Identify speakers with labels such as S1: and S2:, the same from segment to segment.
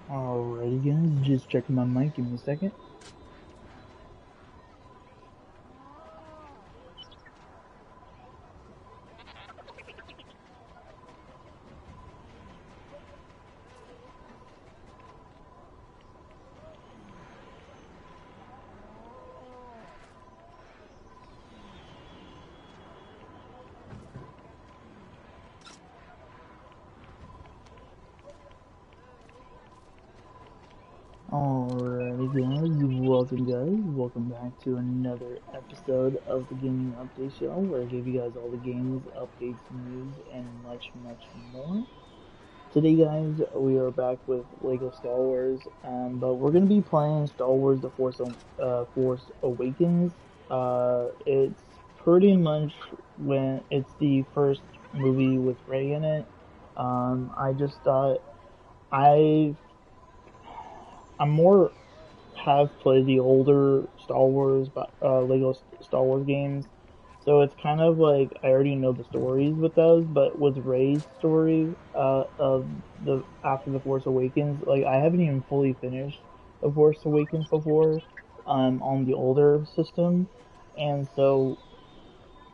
S1: Alrighty guys, just checking my mic, give me a second. Alrighty welcome back to another episode of the Gaming Update Show, where I give you guys all the games, updates, news, and much more. Today guys, we are back with LEGO Star Wars, but we're going to be playing Star Wars The Force Awakens. It's pretty much when it's the first movie with Rey in it. I just thought I I'm more have played the older Star Wars, Lego Star Wars games, so it's kind of like I already know the stories with those. But with Rey's story, of the after the Force Awakens, like I haven't even fully finished the Force Awakens before, on the older system, and so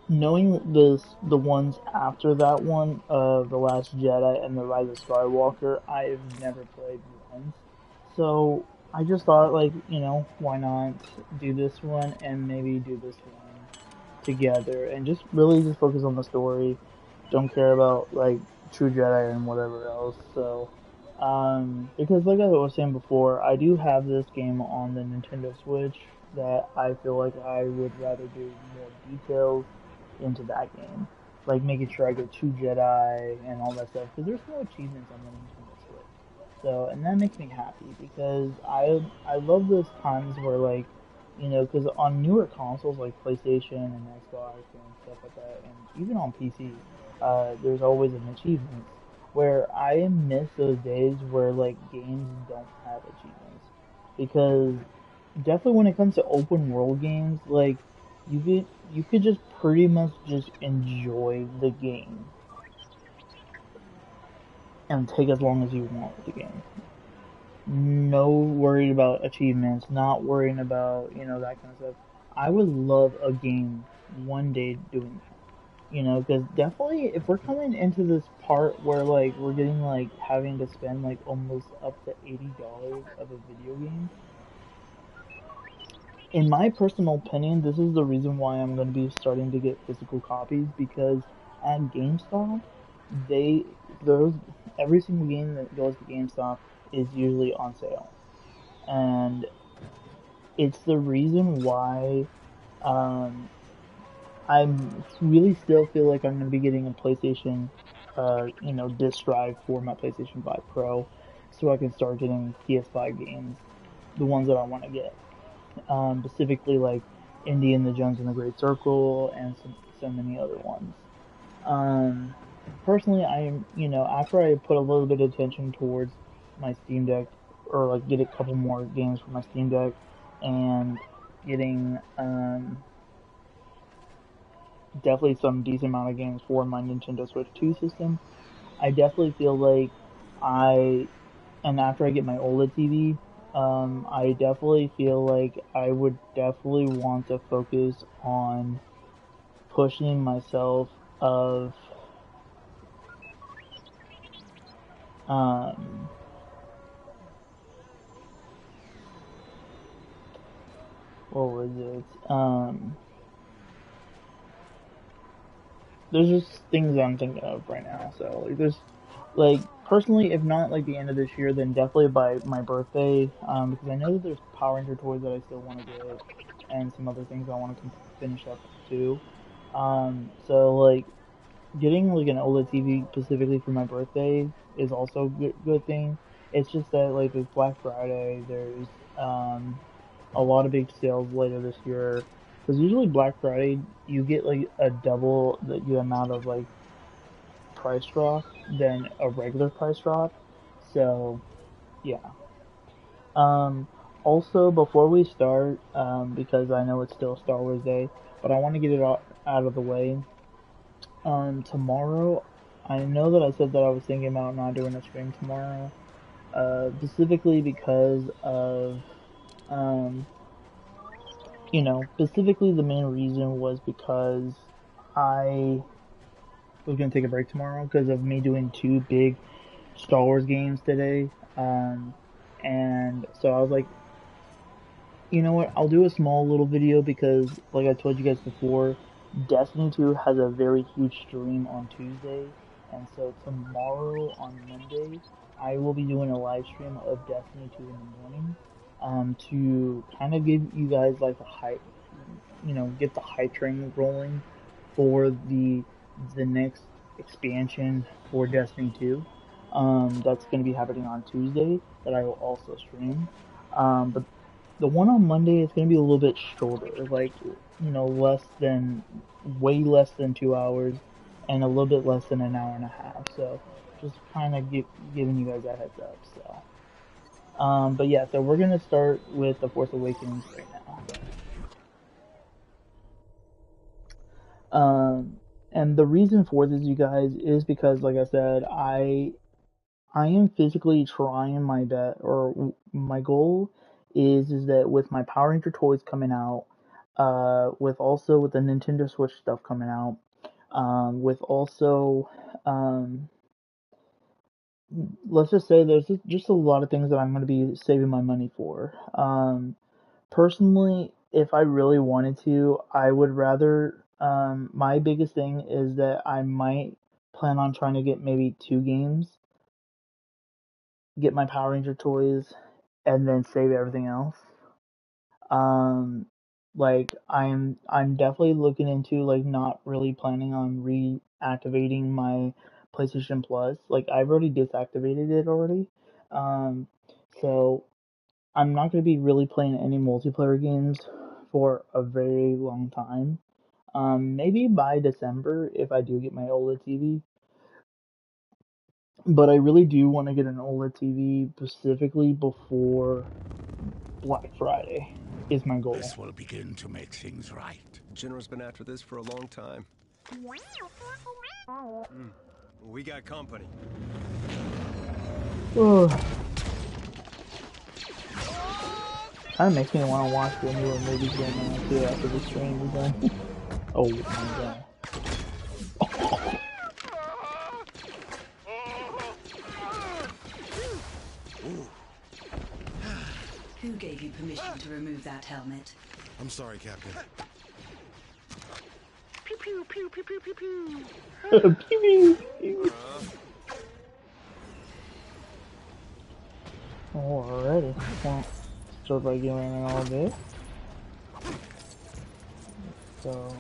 S1: knowing the ones after that one, the Last Jedi and the Rise of Skywalker, I've never played once. So I just thought, like, why not do this one and maybe do this one together and just really just focus on the story. Don't care about like True Jedi and whatever else. So, because like I was saying before, I do have this game on the Nintendo Switch that I feel like I would rather do more details into that game, like making sure I get True Jedi and all that stuff. Because there's no achievements on the Nintendo Switch. So, and that makes me happy because I love those times where like, because on newer consoles like PlayStation and Xbox and stuff like that, and even on PC, there's always an achievement where I miss those days where like games don't have achievements because definitely when it comes to open world games, like you could just pretty much just enjoy the game and take as long as you want with the game. No worried about achievements, not worrying about, that kind of stuff. I would love a game one day doing that. Because definitely if we're coming into this part where like we're getting like having to spend like almost up to $80 of a video game, in my personal opinion, this is the reason why I'm going to be starting to get physical copies because at GameStop, they those every single game that goes to GameStop is usually on sale, and it's the reason why um, I really still feel like I'm going to be getting a PlayStation, disc drive for my PlayStation 5 Pro, so I can start getting PS5 games, the ones that I want to get. Specifically like Indiana Jones and the Great Circle and so many other ones. Um, Personally, I am, after I put a little bit of attention towards my Steam Deck, or like get a couple more games for my Steam Deck, and getting definitely some decent amount of games for my Nintendo Switch 2 system, I definitely feel like I and after I get my OLED TV, I definitely feel like I would definitely want to focus on pushing myself of um what was it? There's just things I'm thinking of right now. So like there's like personally, if not like the end of this year, then definitely by my birthday. Because I know that there's Power Ranger toys that I still want to get, and some other things I want to finish up too. So like getting like an OLED TV specifically for my birthday is also a good thing. It's just that like there's Black Friday, there's um a lot of big sales later this year. Because usually Black Friday you get like a double the amount of like price drop than a regular price drop. So yeah. Um, Also before we start, because I know it's still Star Wars Day, but I want to get it out of the way. Tomorrow, I know that I said that I was thinking about not doing a stream tomorrow, specifically because of, specifically the main reason was because I was gonna take a break tomorrow because of me doing 2 big Star Wars games today. And so I was like, you know what? I'll do a small little video because, like I told you guys before, Destiny 2 has a very huge stream on Tuesday, and so tomorrow on Monday, I will be doing a live stream of Destiny 2 in the morning, to kind of give you guys like a hype, get the hype train rolling for the next expansion for Destiny 2. That's going to be happening on Tuesday that I will also stream. But the one on Monday is going to be a little bit shorter, like, way less than 2 hours, and a little bit less than an hour and a half. So just kind of giving you guys that heads up. So, but yeah, so we're going to start with The Force Awakens right now. And the reason for this, you guys, is because, like I said, I am physically trying my best, or my goal is that with my Power Ranger toys coming out, with the Nintendo Switch stuff coming out, with also, let's just say there's just a lot of things that I'm going to be saving my money for. Personally, if I really wanted to, I would rather, my biggest thing is that I might plan on trying to get maybe 2 games, get my Power Ranger toys, and then save everything else. Um, like I'm definitely looking into like not really planning on reactivating my PlayStation Plus. Like I've already deactivated it already. Um, so I'm not gonna be really playing any multiplayer games for a very long time. Maybe by December if I do get my OLED TV. But I really do want to get an OLED TV specifically before Black Friday is my goal.
S2: This will begin to make things right.
S3: General's been after this for a long time. We got company.
S1: Kind of makes me want to watch the newer movies going on too after the stream is done. Oh my god.
S4: Who gave you permission to remove that helmet?
S2: I'm sorry, Captain.
S5: Pew pew pew pew pew pew pew.
S1: Pew, pew, pew. Alrighty. Well, start by giving it all day. So.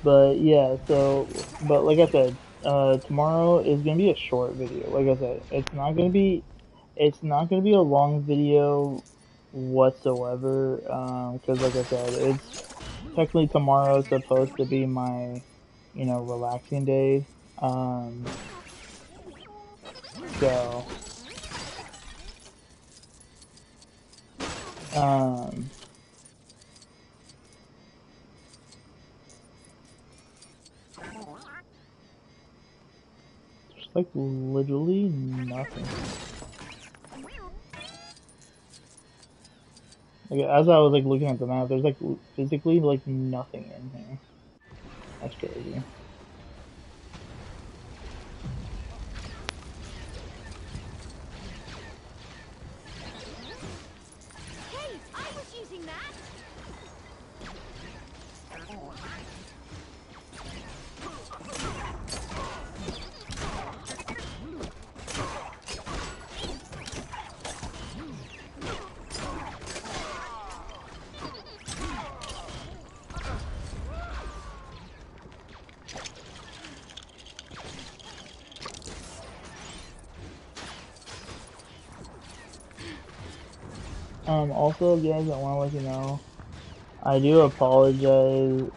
S1: But yeah, but like I said, tomorrow is gonna be a short video. Like I said, it's not gonna be a long video whatsoever. Because like I said, it's technically tomorrow is supposed to be my, relaxing day. So, there's like literally nothing. Like, as I was like looking at the map, there's like physically like nothing in here. That's crazy. Also, guys, I want to let you know, I do apologize.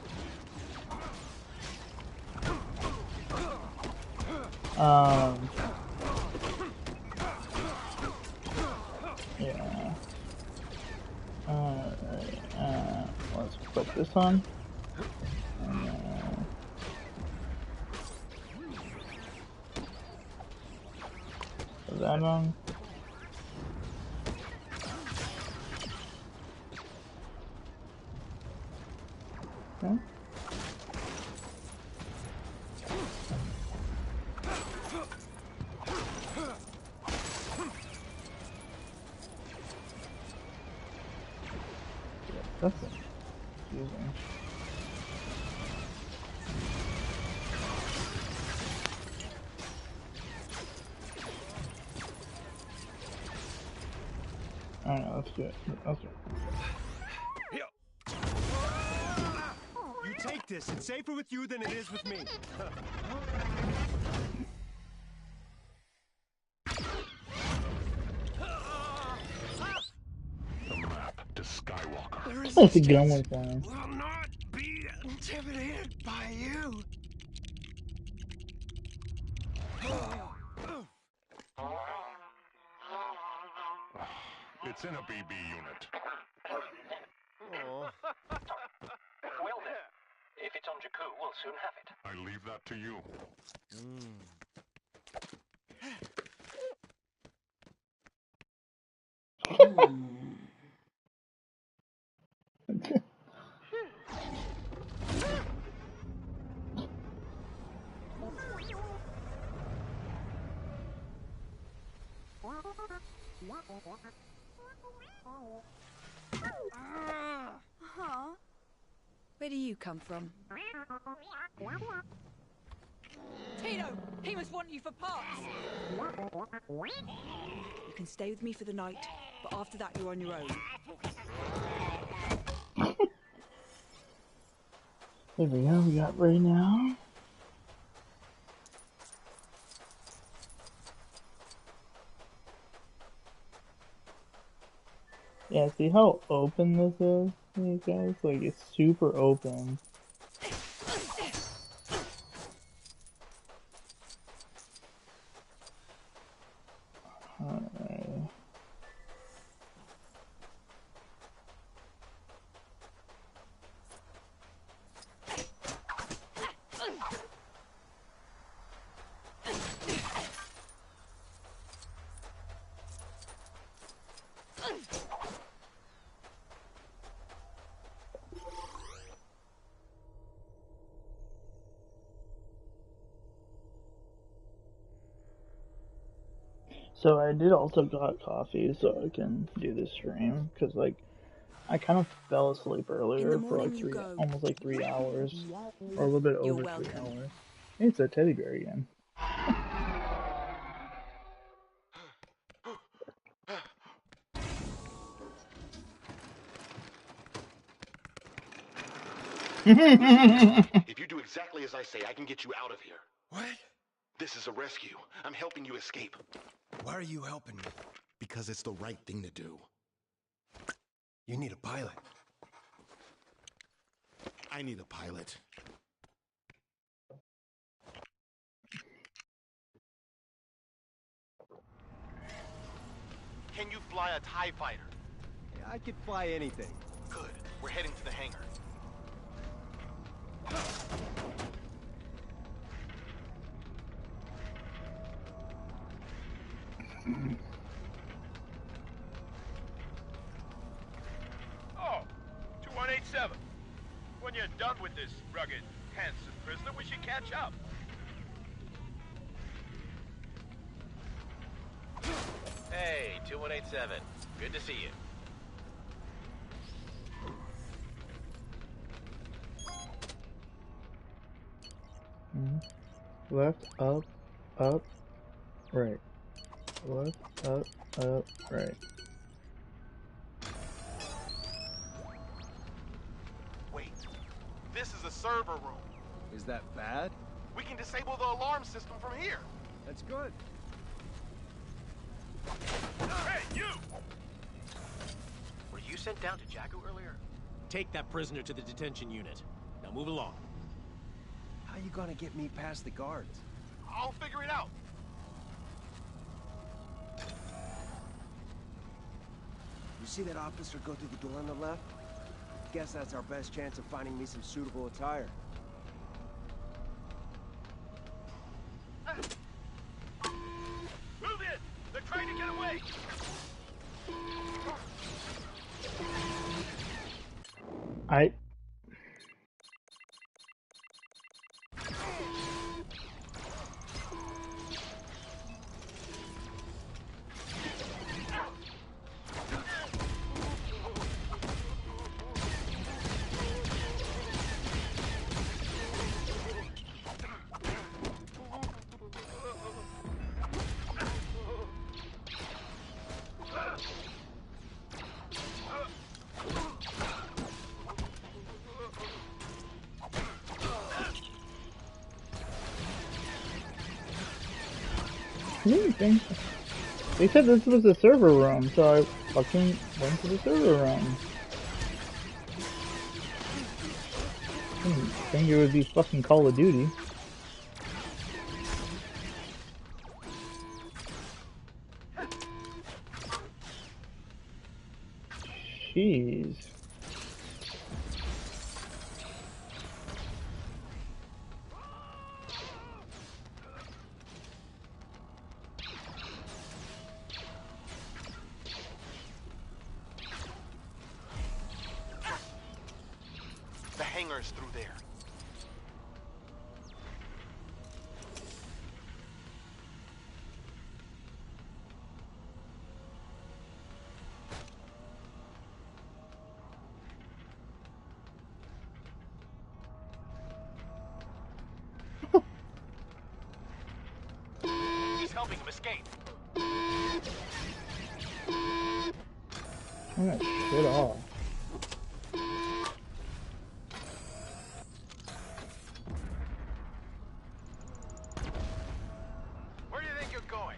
S1: Yeah. Let's put this on. And, put that on. Okay. That's confusing. Alright, let's do it. Let's do it.
S3: You take this. It's safer with you than it is with me.
S2: The map to Skywalker.
S1: That's a gun with flying.
S3: Will not be intimidated by you.
S2: It's in a BB unit.
S3: Oh.
S6: Well then, if it's on Jakku, we'll soon have it.
S2: I leave that to you.
S7: Huh? Where do you come from? Tino! He must want you for parts! You can stay with me for the night, but after that you're on your own.
S1: There we go, we got Ray now. Yeah, see how open this is, you guys? Like, it's super open. Alright. So I did also got coffee so I can do this stream, because like I kind of fell asleep earlier for like almost like 3 hours, or a little bit over 3 hours. Hey, it's a teddy bear again.
S8: If you do exactly as I say, I can get you out of here.
S3: What?
S8: This is a rescue. I'm helping you escape.
S3: Why are you helping me?
S2: Because it's the right thing to do.
S3: You need a pilot.
S2: I need a pilot.
S8: Can you fly a TIE fighter?
S3: Yeah, I could fly anything.
S8: Good. We're heading to the hangar.
S9: Oh, 2187. When you're done with this rugged, handsome prisoner, we should catch up.
S6: Hey, 2187. Good to see you.
S1: Left, up, up, right. Left, up, right.
S8: Wait. This is a server room.
S3: Is that bad?
S8: We can disable the alarm system from here.
S3: That's good.
S9: Hey, you!
S6: you sent down to Jakku earlier?
S3: Take that prisoner to the detention unit. Now move along.
S10: How you gonna get me past the guards?
S8: I'll figure it out.
S10: You see that officer go through the door on the left? Guess that's our best chance of finding me some suitable attire.
S9: Move in! They're trying to get away!
S1: They said this was a server room, so I fucking went to the server room. I think it would be fucking Call of Duty. Jeez.
S8: The hangar's through there.
S6: He's helping him escape.
S1: Turn that shit off.
S8: Where do you think you're going?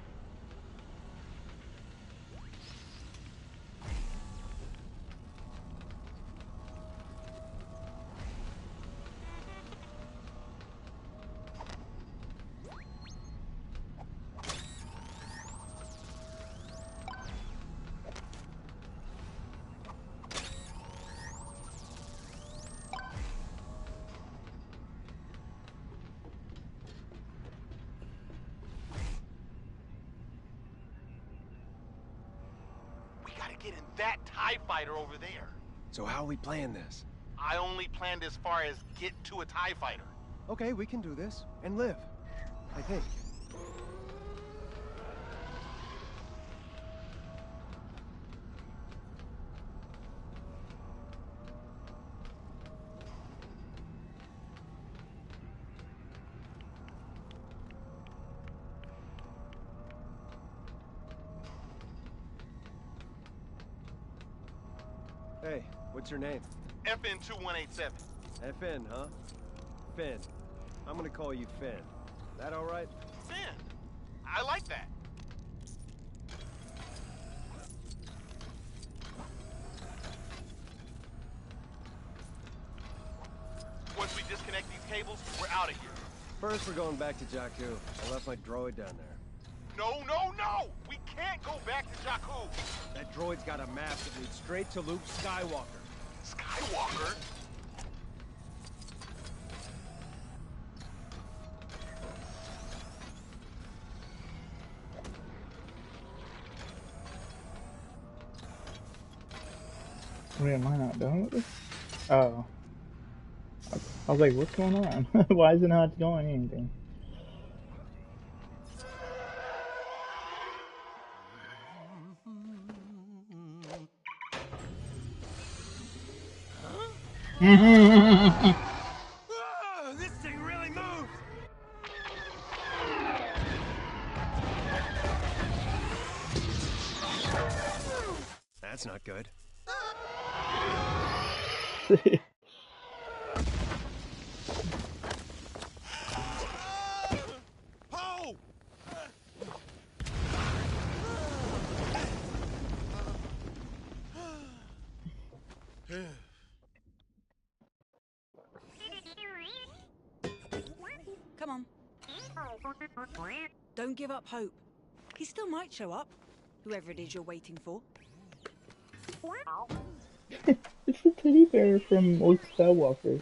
S8: Get in that TIE fighter over there.
S10: So how are we playing this?
S8: I only planned as far as get to a TIE fighter.
S10: Okay, we can do this. And live. I think. Hey, what's your name?
S8: FN2187.
S10: FN, huh? Finn. I'm gonna call you Finn. That all right?
S8: Finn. I like that. Once we disconnect these cables, we're out of here.
S10: First, we're going back to Jakku. I left my droid down there.
S8: No, no, no! We can't go back to Jakku!
S10: That droid's got a map that leads straight to Luke Skywalker.
S8: Skywalker?
S1: Wait, am I not done with this? Oh. I was like, what's going on? Why is it not going anything?
S3: This thing really moves!
S10: That's not good.
S3: Poe!
S7: Come on. Don't give up hope. He still might show up, whoever it is you're waiting for.
S1: It's a teddy bear from Luke Skywalker.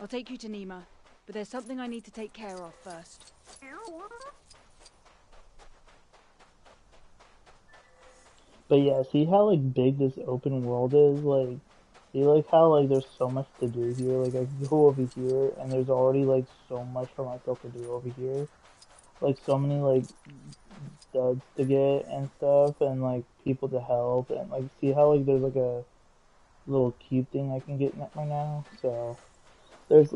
S7: I'll take you to Nima, but there's something I need to take care of first.
S1: But yeah, see how like big this open world is? Like, see like how like there's so much to do here? Like I can go over here and there's already like so much for myself to do over here. Like so many like studs to get and stuff and like people to help and like see how like there's like a little cube thing I can get right now? So there's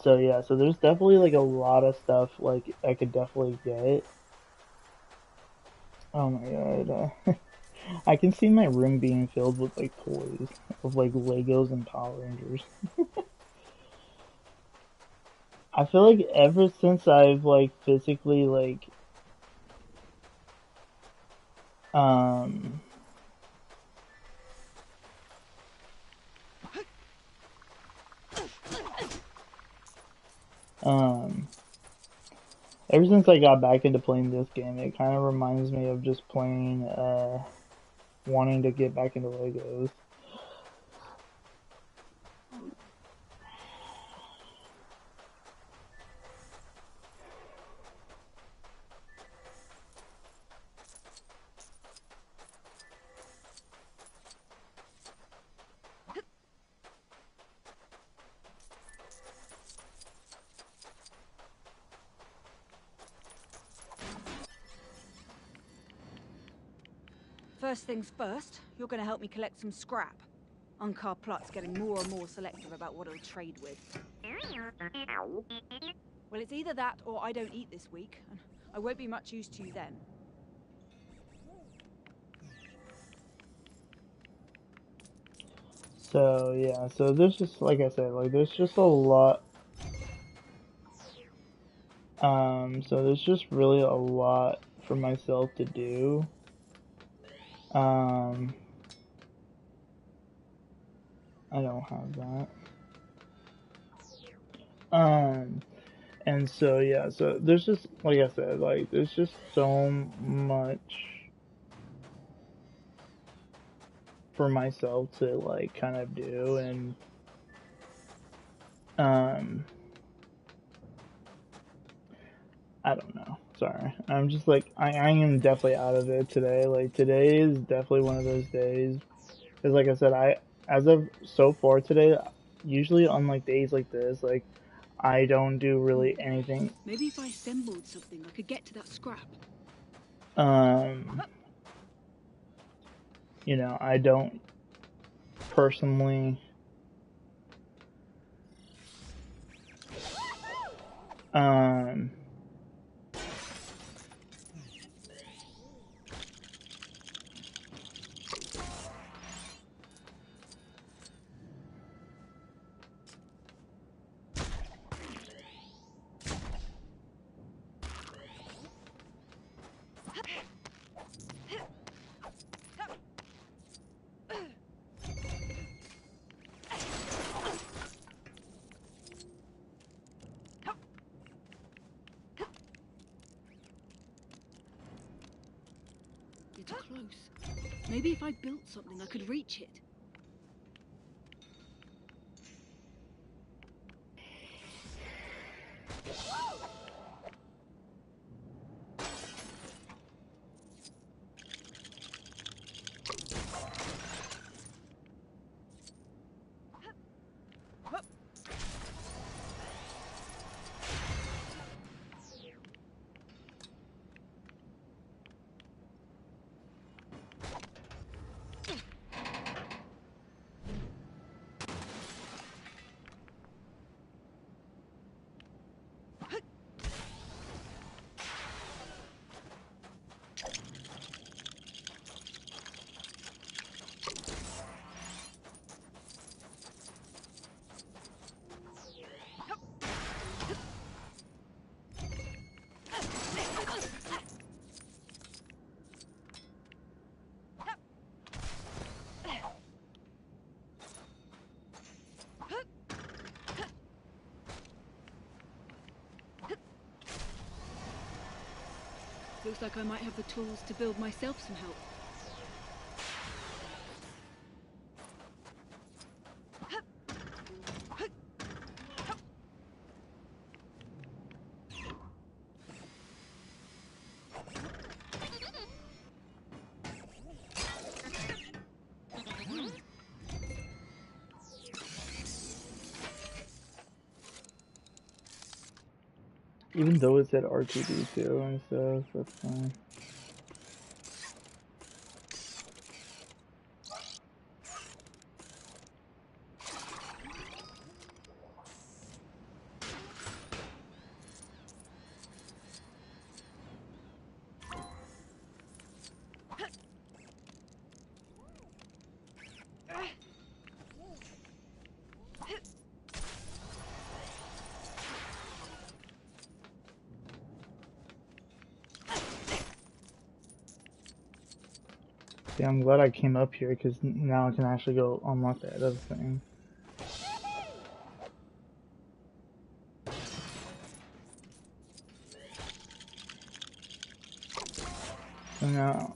S1: there's definitely like a lot of stuff like I could definitely get. Oh my god. I can see my room being filled with like toys of like Legos and Power Rangers. I feel like ever since I've like physically like ever since I got back into playing this game, it kind of reminds me of just playing wanting to get back into Legos.
S7: First things first, you're going to help me collect some scrap. Unkar Plutt's getting more and more selective about what he'll trade with. Well, it's either that or I don't eat this week, and I won't be much use to you then.
S1: So yeah, so there's just like I said, like there's just a lot. So there's just really a lot for myself to do. I don't have that. And so yeah, so there's just like I said, like there's just so much for myself to like kind of do, and I don't know. Sorry, I'm just like I am definitely out of it today. Like today is definitely one of those days, because like I said, as of so far today, usually on like days like this, like I don't do really anything.
S7: Maybe if I assembled something, I could get to that scrap.
S1: You know, I don't personally
S7: It's close. Maybe if I built something, I could reach it. Looks like I might have the tools to build myself some help.
S1: Even though it said R2D2 and stuff, that's fine. Yeah, I'm glad I came up here because now I can actually go unlock that other thing. So now...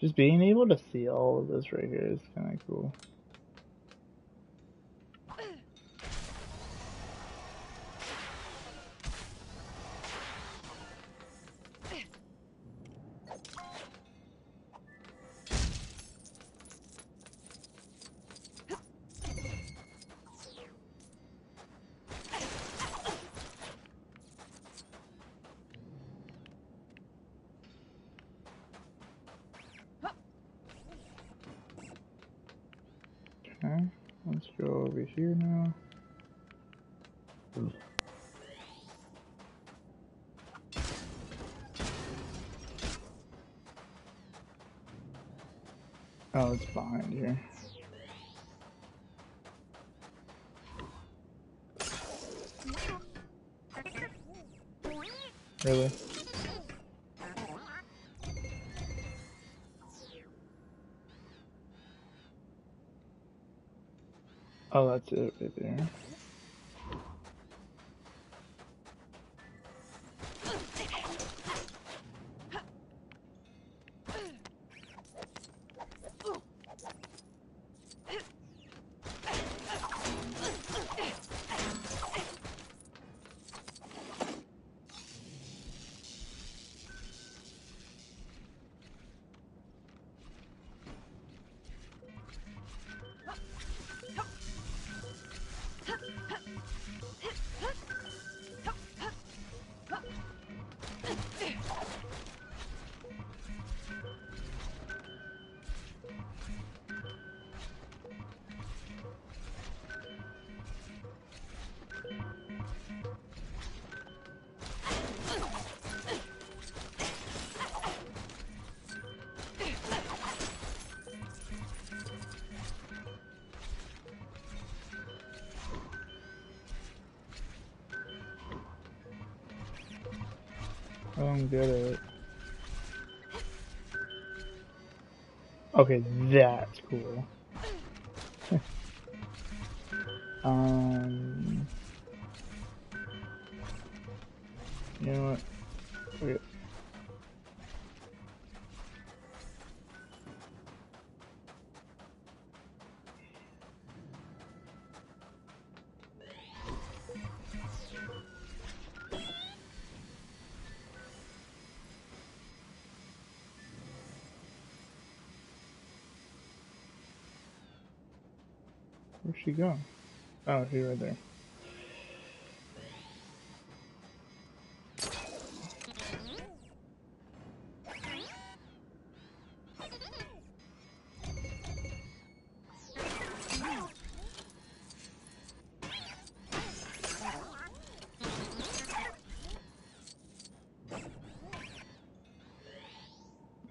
S1: just being able to see all of this right here is kind of cool. Okay, let's go over here now. Oh, it's behind here. Really? Oh, that's it right there. I don't get it. Okay, that's cool. You know what? Okay. Where'd she go? Oh, here, right there.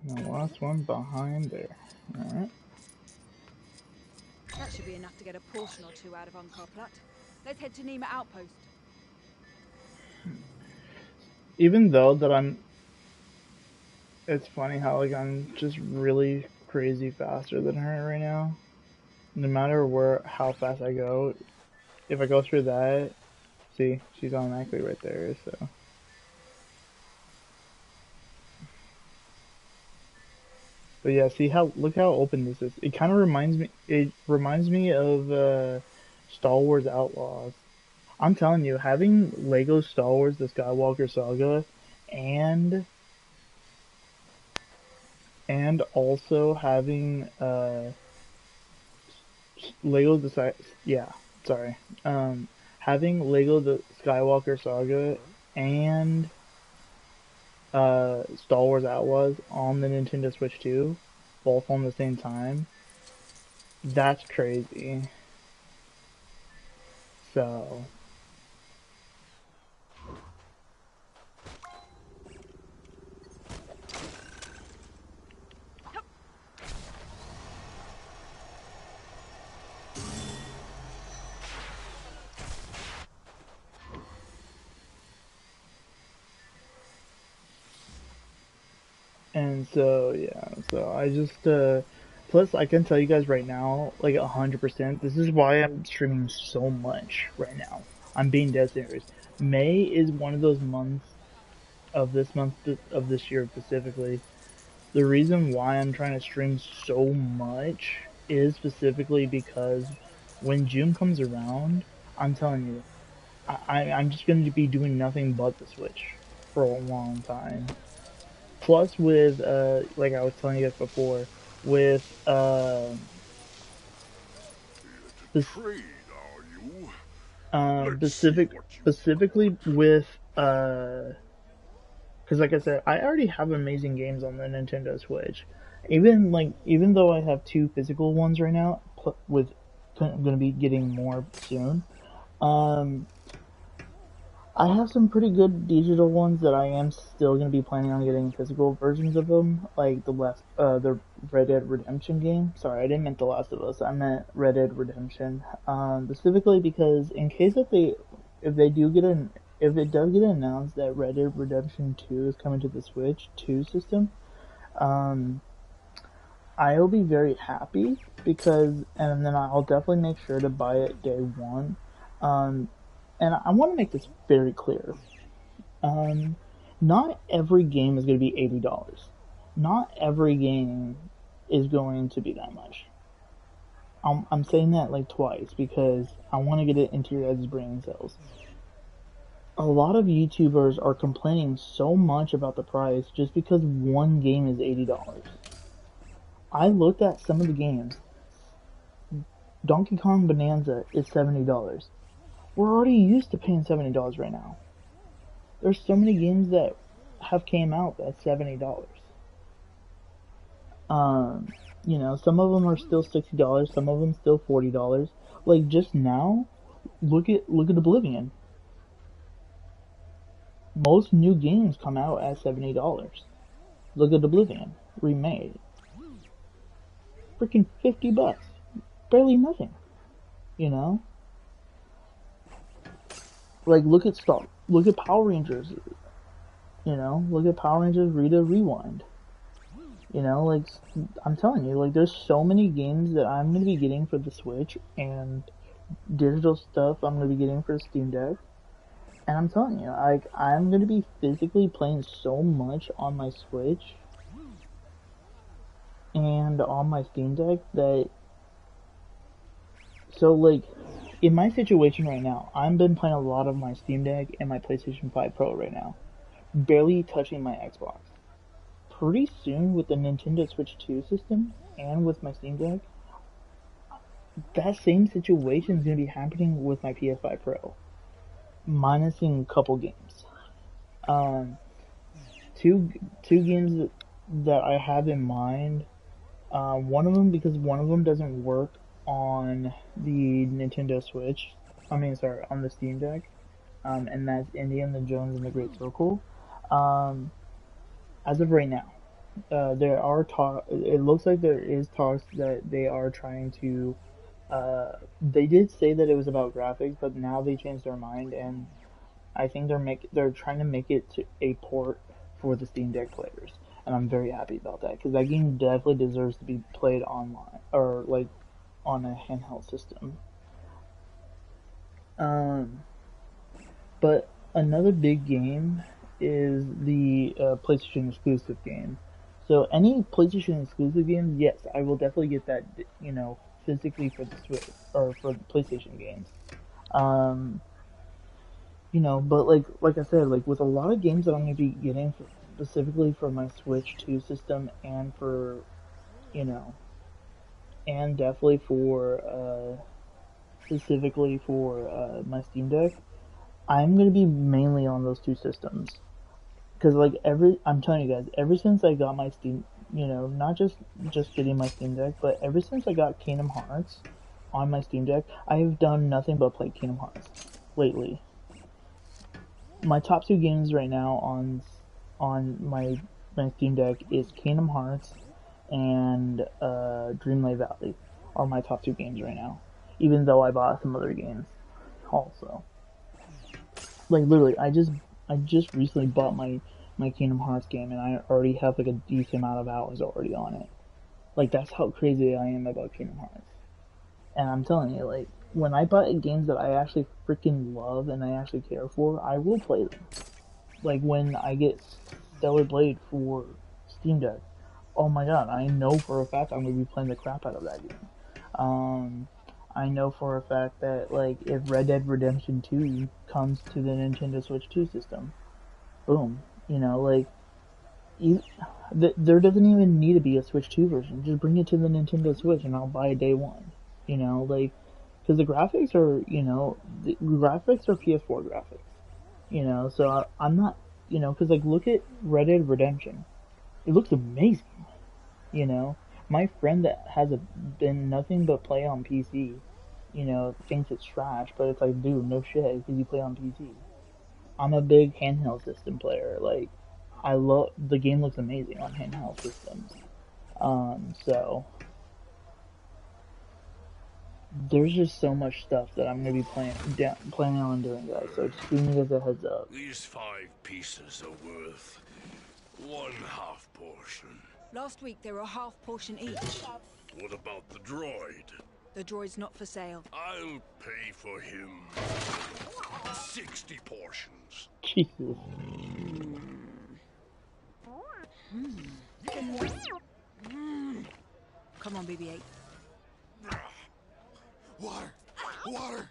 S1: The last one behind there. Alright.
S7: That should be enough to get a portion or two out of Unkar Plut. Let's head to Nima Outpost.
S1: Even though that it's funny how like I'm just really crazy faster than her right now. No matter how fast I go, if I go through that, see, she's automatically right there, so. But yeah, look how open this is. It kind of reminds me of Star Wars Outlaws. I'm telling you, having Lego Star Wars: The Skywalker Saga and also having having Lego the Skywalker Saga and Star Wars Outlaws on the Nintendo Switch 2, both on the same time. That's crazy. So and so yeah, so I just plus I can tell you guys right now, like 100%, this is why I'm streaming so much right now. I'm being dead serious. May is one of those months of this year specifically. The reason why I'm trying to stream so much is specifically because when June comes around, I'm telling you, I'm just going to be doing nothing but the Switch for a long time. Plus with, like I was telling you guys before, with, specifically with, because like I said, I already have amazing games on the Nintendo Switch. Even though I have 2 physical ones right now, I'm gonna be getting more soon. I have some pretty good digital ones that I am still gonna be planning on getting physical versions of them, like the Red Dead Redemption game. Sorry, I didn't mean The Last of Us. I meant Red Dead Redemption. Specifically because in case if it does get announced that Red Dead Redemption 2 is coming to the Switch 2 system, I'll be very happy and then I'll definitely make sure to buy it day one. And I want to make this very clear. Not every game is going to be $80. Not every game is going to be that much. I'm saying that like twice because I want to get it into your guys' brain cells. A lot of YouTubers are complaining so much about the price just because one game is $80. I looked at some of the games. Donkey Kong Bonanza is $70. We're already used to paying $70 right now. There's so many games that have came out at $70. You know, some of them are still $60, some of them still $40. Like just now, look at Oblivion. Most new games come out at $70. Look at Oblivion remade. Freaking $50. Barely nothing. You know? Like look at Power Rangers. You know, look at Power Rangers Rita Rewind. You know, like I'm telling you, like there's so many games that I'm gonna be getting for the Switch and digital stuff I'm gonna be getting for Steam Deck. And I'm telling you, like I'm gonna be physically playing so much on my Switch and on my Steam Deck that so like in my situation right now, I've been playing a lot of my Steam Deck and my PlayStation 5 Pro right now. Barely touching my Xbox. Pretty soon with the Nintendo Switch 2 system and with my Steam Deck, that same situation is going to be happening with my PS5 Pro. Minusing a couple games. Two games that I have in mind. One of them, because one of them doesn't work on the Nintendo Switch. On the Steam Deck. And that's Indiana Jones and the Great Circle. As of right now. there are talk. It looks like there is talks that they are trying to. They did say that it was about graphics, but now they changed their mind, and I think they're trying to make it to a port for the Steam Deck players, and I'm very happy about that because that game definitely deserves to be played online or like on a handheld system. But another big game is the PlayStation exclusive game. So any PlayStation exclusive games, yes, I will definitely get that, you know, physically for the Switch or for the PlayStation games. You know, but like I said, like with a lot of games that I'm gonna be getting specifically for my Switch 2 system and for, you know, and definitely for specifically for my Steam Deck, I'm gonna be mainly on those two systems. Cause like I'm telling you guys, ever since I got my Steam, you know, not just getting my Steam Deck, but ever since I got Kingdom Hearts on my Steam Deck, I have done nothing but play Kingdom Hearts lately. My top two games right now on my Steam Deck is Kingdom Hearts and Dreamlight Valley are my top two games right now. Even though I bought some other games also. Like literally, I just recently bought my Kingdom Hearts game, and I already have like a decent amount of hours already on it. Like that's how crazy I am about Kingdom Hearts. And I'm telling you, like when I buy games that I actually freaking love and I actually care for, I will play them. Like when I get Stellar Blade for Steam Deck, oh my god, I know for a fact I'm gonna be playing the crap out of that game. I know for a fact that like if Red Dead Redemption 2 comes to the Nintendo Switch 2 system, boom, you know, like there doesn't even need to be a Switch 2 version. Just bring it to the Nintendo Switch and I'll buy it day one. You know, like because the graphics are, you know, the graphics are PS4 graphics. You know, so I'm not, you know, because like look at Red Dead Redemption, it looks amazing. You know. My friend that has been nothing but play on PC, you know, thinks it's trash, but it's like, dude, no shit, because you play on PC. I'm a big handheld system player. Like, I love the game. Looks amazing on handheld systems. So there's just so much stuff that I'm gonna be planning on doing, guys. So just giving you guys a heads up.
S11: These 5 pieces are worth 1/2 portion.
S7: Last week they were a half portion each.
S11: What about the droid?
S7: The droid's not for sale.
S11: I'll pay for him 60 portions.
S1: Jesus.
S7: Come on, BB-8.
S8: Water! Water!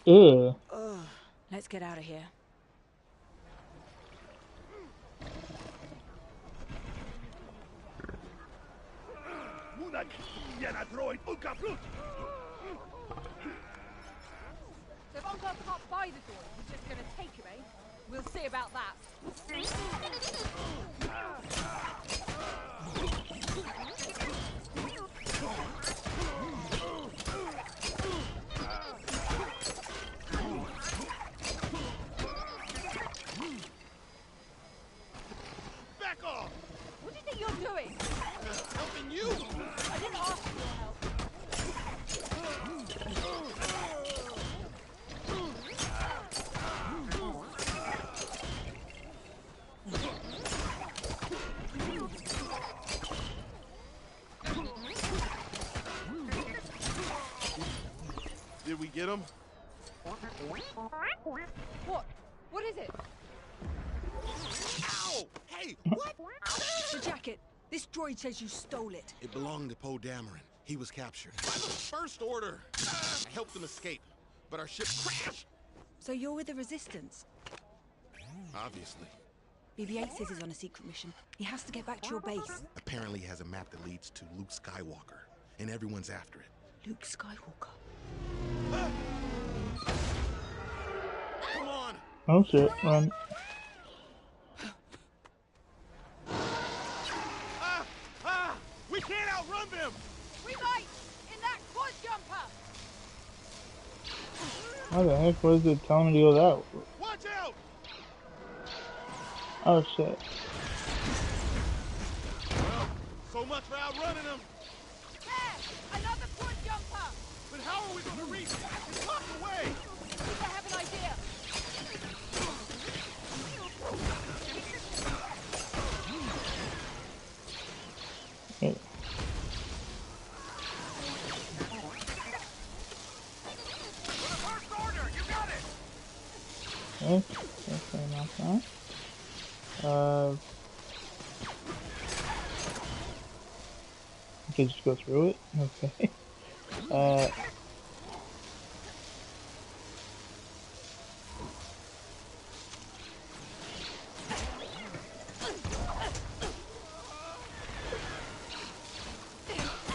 S1: Ew.
S7: Let's get out of here.
S5: So if Uncle can't buy the door, he's just gonna take him, eh? We'll see about that.
S8: Back off!
S5: What do you think you're doing?
S8: Helping you!
S5: I didn't ask for your help.
S8: Did we get him?
S5: What? What is it?
S8: Ow! Hey, what?
S7: The jacket. This droid says you stole it.
S8: It belonged to Poe Dameron. He was captured by the First Order. I helped them escape, but our ship crashed.
S7: So you're with the Resistance?
S8: Obviously.
S7: BB-8 says he's on a secret mission. He has to get back to your base.
S8: Apparently he has a map that leads to Luke Skywalker, and everyone's after it.
S7: Luke Skywalker.
S8: Come on!
S1: Oh shit, run.
S8: We can't outrun them!
S5: We might! In that quad jumper!
S1: How the heck was it telling me to go that way?
S8: Watch out!
S1: Oh shit.
S8: Well, so much for outrunning them.
S5: There! Another quad jumper!
S8: But how are we going to reach it? It's locked away.
S5: I think I have an idea.
S1: Yeah.
S9: First order, you got it!
S1: Okay, fair enough, huh? Okay, just go through it? Okay.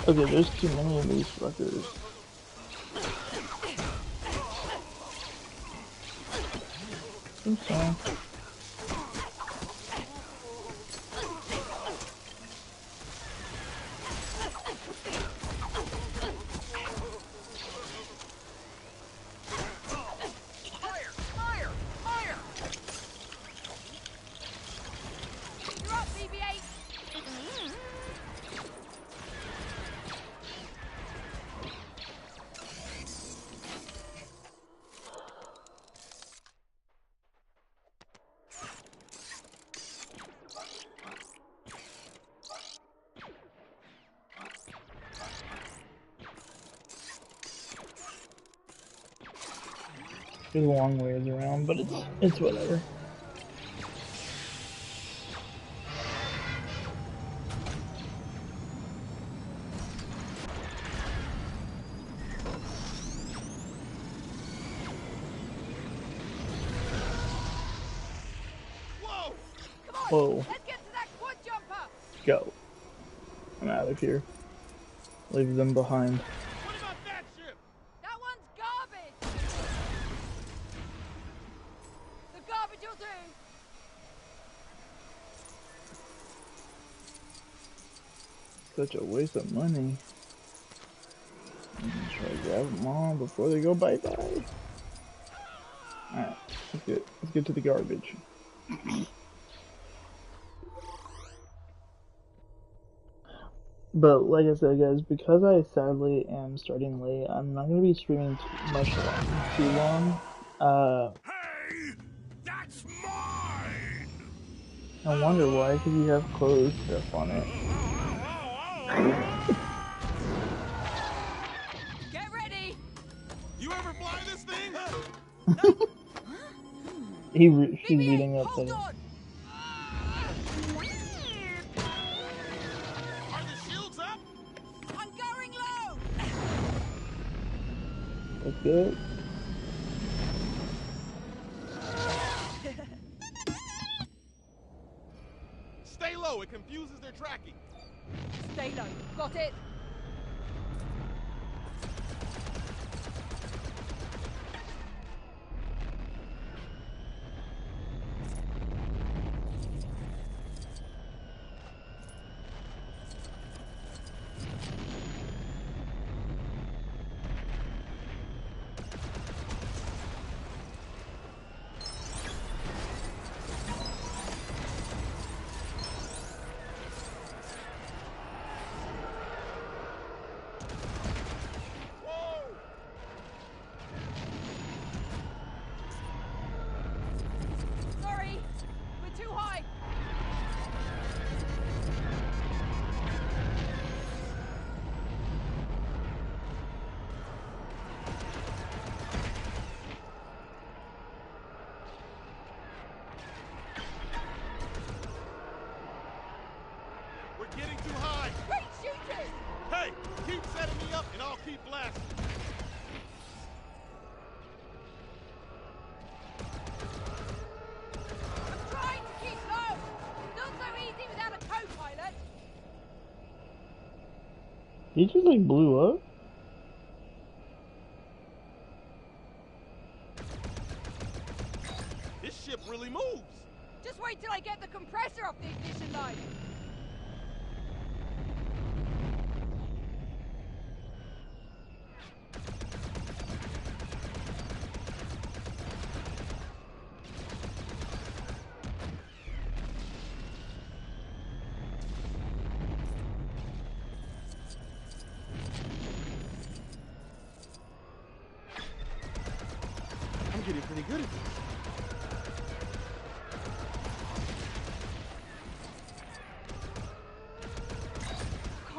S1: Okay, there's too many of these fuckers. I'm sorry.
S5: You're up, BB-8!
S1: There's a long ways around, but it's whatever.
S8: Whoa!
S5: Come on!
S1: Whoa.
S5: Let's get to that quad jumper!
S1: Go. I'm out of here. Leave them behind.
S8: What about that ship?
S5: That one's garbage! The garbage will do!
S1: Such a waste of money. I'm gonna try to grab them all before they go bye-bye. Alright, let's get to the garbage. But like I said, guys, because I sadly am starting late, I'm not gonna be streaming too long.
S11: Hey, that's mine.
S1: I wonder why, because you have clothes stuff on it.
S5: Get ready!
S8: You ever fly this thing?
S1: She's reading up
S5: Hold
S1: the.
S5: on!
S8: Are the shields up?
S5: I'm going low!
S1: That's good.
S8: Stay low, it confuses their tracking.
S5: Stay low. Got it? Sorry! We're too high!
S8: We're getting too high.
S5: Great shooting!
S8: Hey, keep setting me up and I'll keep blasting.
S5: I'm trying to keep low! Not so easy without a co-pilot!
S1: He just like blew up?
S8: This ship really moves.
S5: Just wait till I get the compressor off the ignition line!
S8: good at this.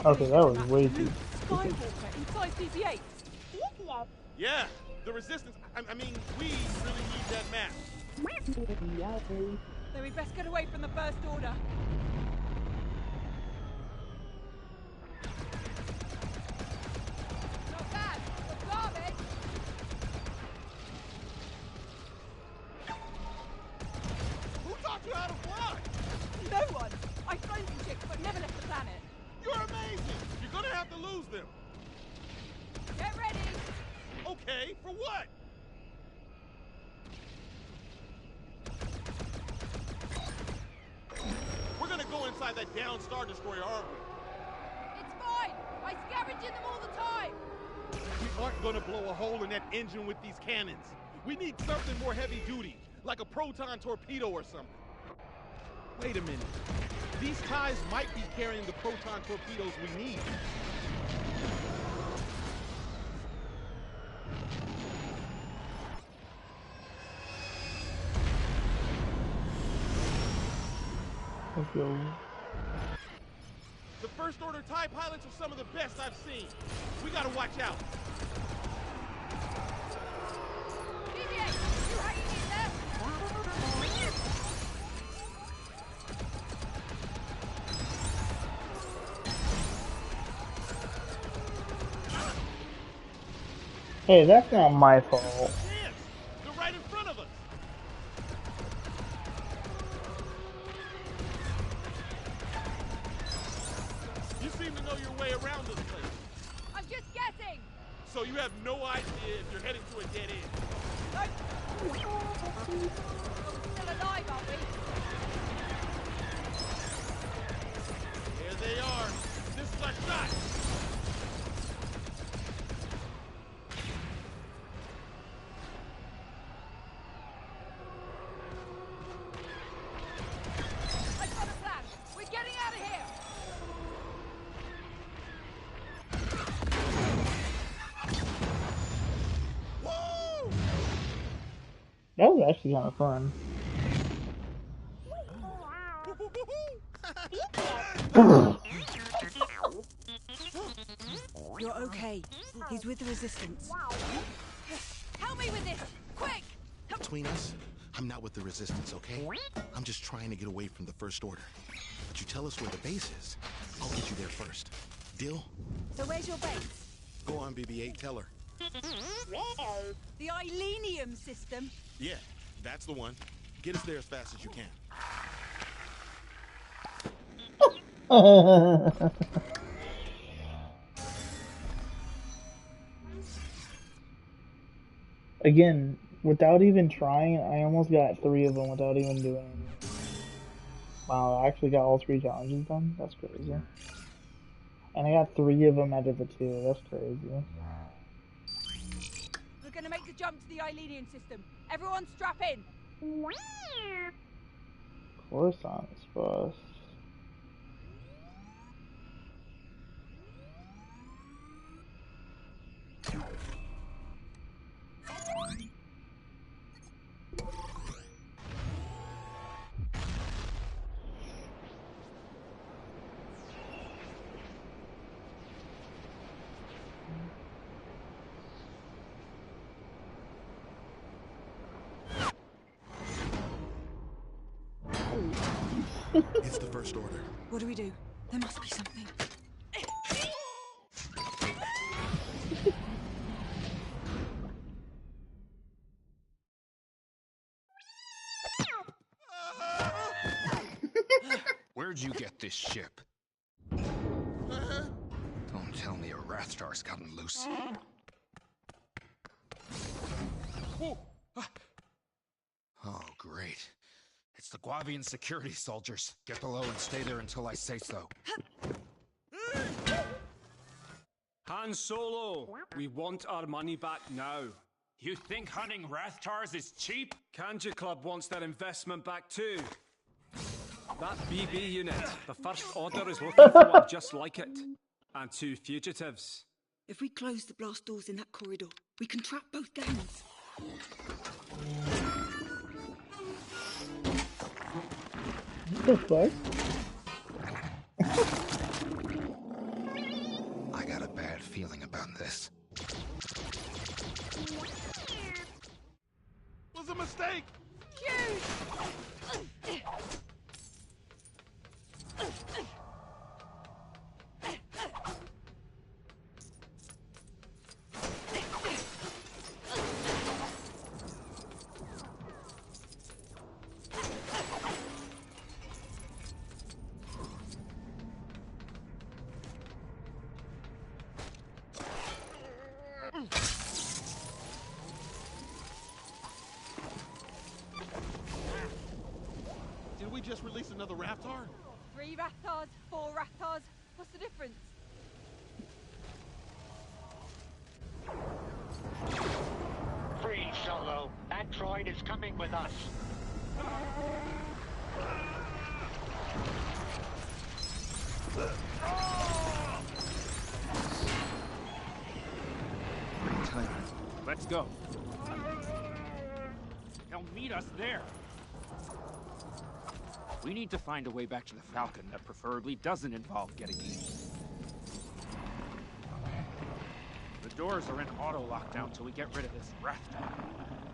S1: Okay, that was way too.
S5: Skywalker inside BB-8.
S8: Yeah, the Resistance. I mean, we really need that map.
S5: Then we best get away from the First Order. Not bad. But garbage.
S8: Who taught you how to fly?
S5: No one. I've flown some chicks, but never left the planet.
S8: You're amazing. You're gonna have to lose them.
S5: Get ready.
S8: Okay, for what? We're gonna go inside that down Star Destroyer, aren't we?
S5: It's fine. I scavenge in them all the time.
S8: We aren't gonna blow a hole in that engine with these cannons. We need something more heavy duty, like a proton torpedo or something. Wait a minute. These ties might be carrying the proton torpedoes we need.
S1: Let's go.
S8: The First Order TIE pilots are some of the best I've seen. We gotta watch out.
S5: BB-8, you hanging in there?
S1: Hey, that's not my fault.
S8: Yes, they're right in front of us. You seem to know your way around this place.
S5: I'm just guessing.
S8: So you have no idea if you're heading to a dead end.
S5: Nope. Still alive, aren't we?
S8: There they are. This is our shot.
S5: I've got a plan. We're getting out of here.
S8: Woo!
S1: That was actually kind of fun.
S7: You're okay. He's with the Resistance.
S5: Help me with this. Quick.
S8: Between us, I'm not with the Resistance, okay? I'm just trying to get away from the First Order. But you tell us where the base is, I'll get you there first. Deal?
S7: So where's your base?
S8: Go on, BB-8, tell her.
S7: The Ilenium system.
S8: Yeah, that's the one. Get us there as fast as you can.
S1: Again, without even trying, I almost got 3 of them without even doing anything. Wow, I actually got all 3 challenges done? That's crazy. And I got 3 of them out of the 2. That's crazy.
S5: We're gonna make the jump to the Ilenium system. Everyone strap in.
S1: Coruscant's bust.
S8: It's the First Order.
S7: What do we do? There must be something.
S12: Where'd you get this ship? Don't tell me a Wrathstar's gotten loose. Oh, great. It's the Guavian security soldiers. Get below and stay there until I say so.
S13: Han Solo, we want our money back now.
S14: You think hunting Rathtars is cheap?
S13: Kanji Club wants their investment back too. That BB unit, the First Order, is looking for one just like it. And 2 fugitives.
S7: If we close the blast doors in that corridor, we can trap both gangs.
S1: The fuck?
S12: I got a bad feeling about this.
S8: Was a mistake. Did we just release another Raptor?
S5: 3 Raptors, 4 Raptors. What's the difference?
S15: Free Solo. That droid is coming with us.
S14: Let's go. He'll meet us there. We need to find a way back to the Falcon that preferably doesn't involve getting eaten. The doors are in auto lockdown till we get rid of this Rathtar.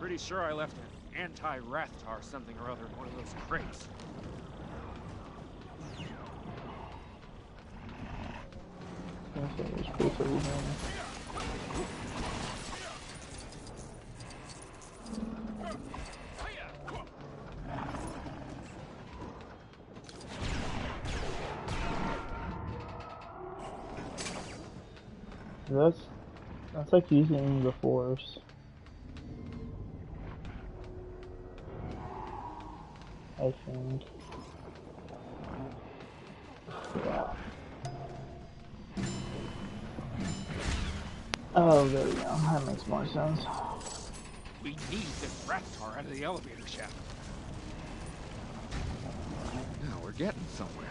S14: Pretty sure I left an anti-Rathtar something or other in one of those crates.
S1: That's like using the Force. I think. Yeah. Oh, there we go. That makes more sense.
S14: We need this Rathtar out of the elevator shaft.
S12: Now we're getting somewhere.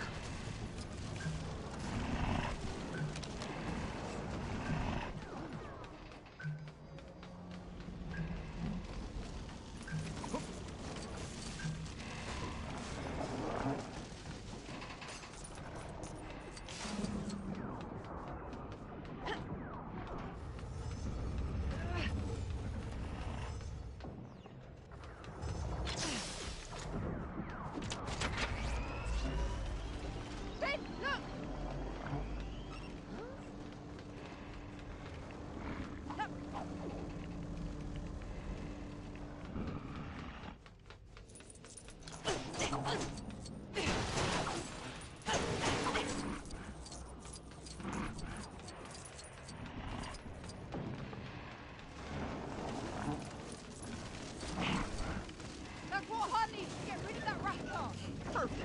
S5: That's what Han needs to get rid of that Raptor.
S8: Perfect.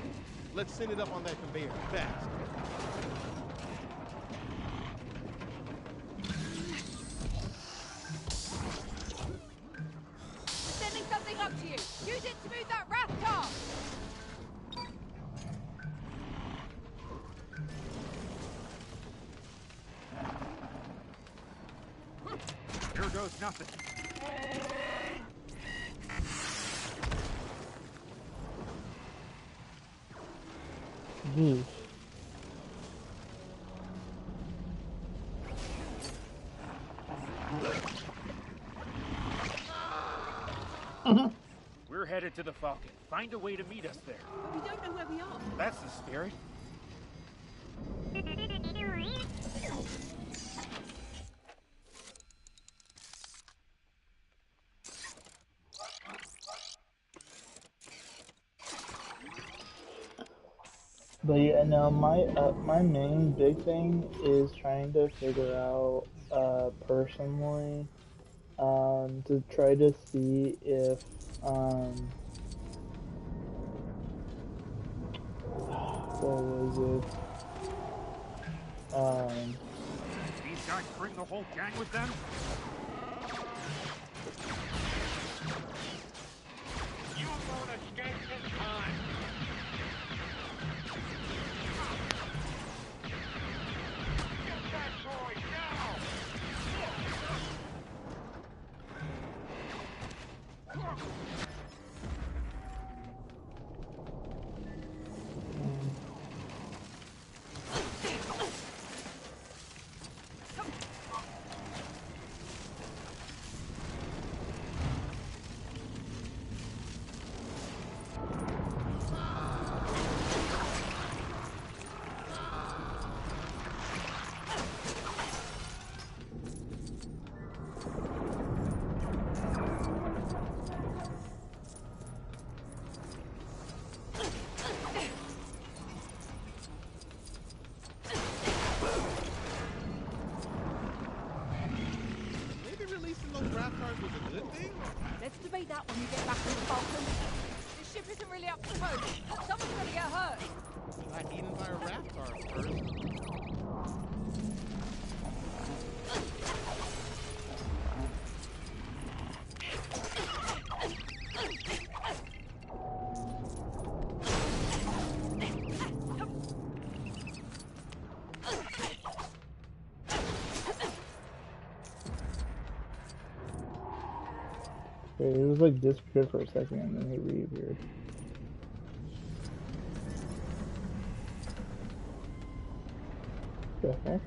S8: Let's send it up on that conveyor, fast.
S5: Sending something up to you. Use it to move that Raptor.
S14: Here goes nothing.
S1: Jeez.
S14: We're headed to the Falcon. Find a way to meet us there.
S5: We don't know where we are.
S14: That's the spirit.
S1: But yeah, no, my main big thing is trying to figure out personally to try to see if what was it?
S14: These guys bring the whole gang with them?
S15: You won't escape this time. Get that droid now!
S5: that when you get back to the Falcon. This ship isn't really up to code. Someone's gonna get hurt.
S8: Got eaten by a Rathar first.
S1: Okay, it was like disappeared for a second and then he reappeared. The heck?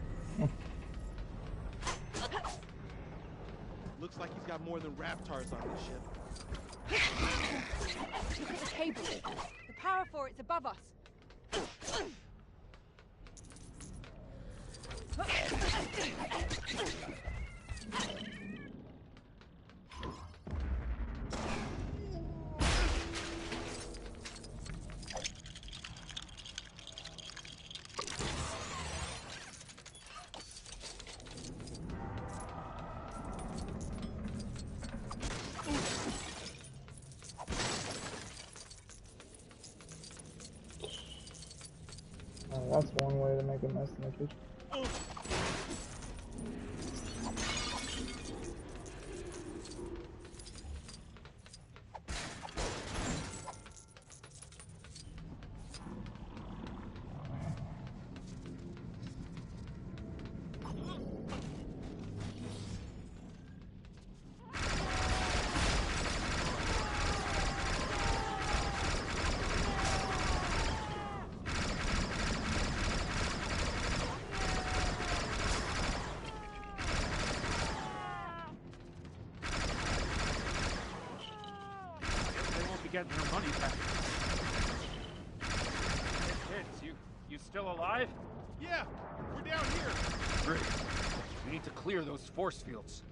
S8: Looks like he's got more than Raftars on this ship.
S5: Look at the cable. The power for it's above us.
S1: That's one way to make a mess in the kitchen.
S14: Getting their money back. Hey, kids, you still alive?
S8: Yeah, we're down here.
S14: Great. We need to clear those force fields.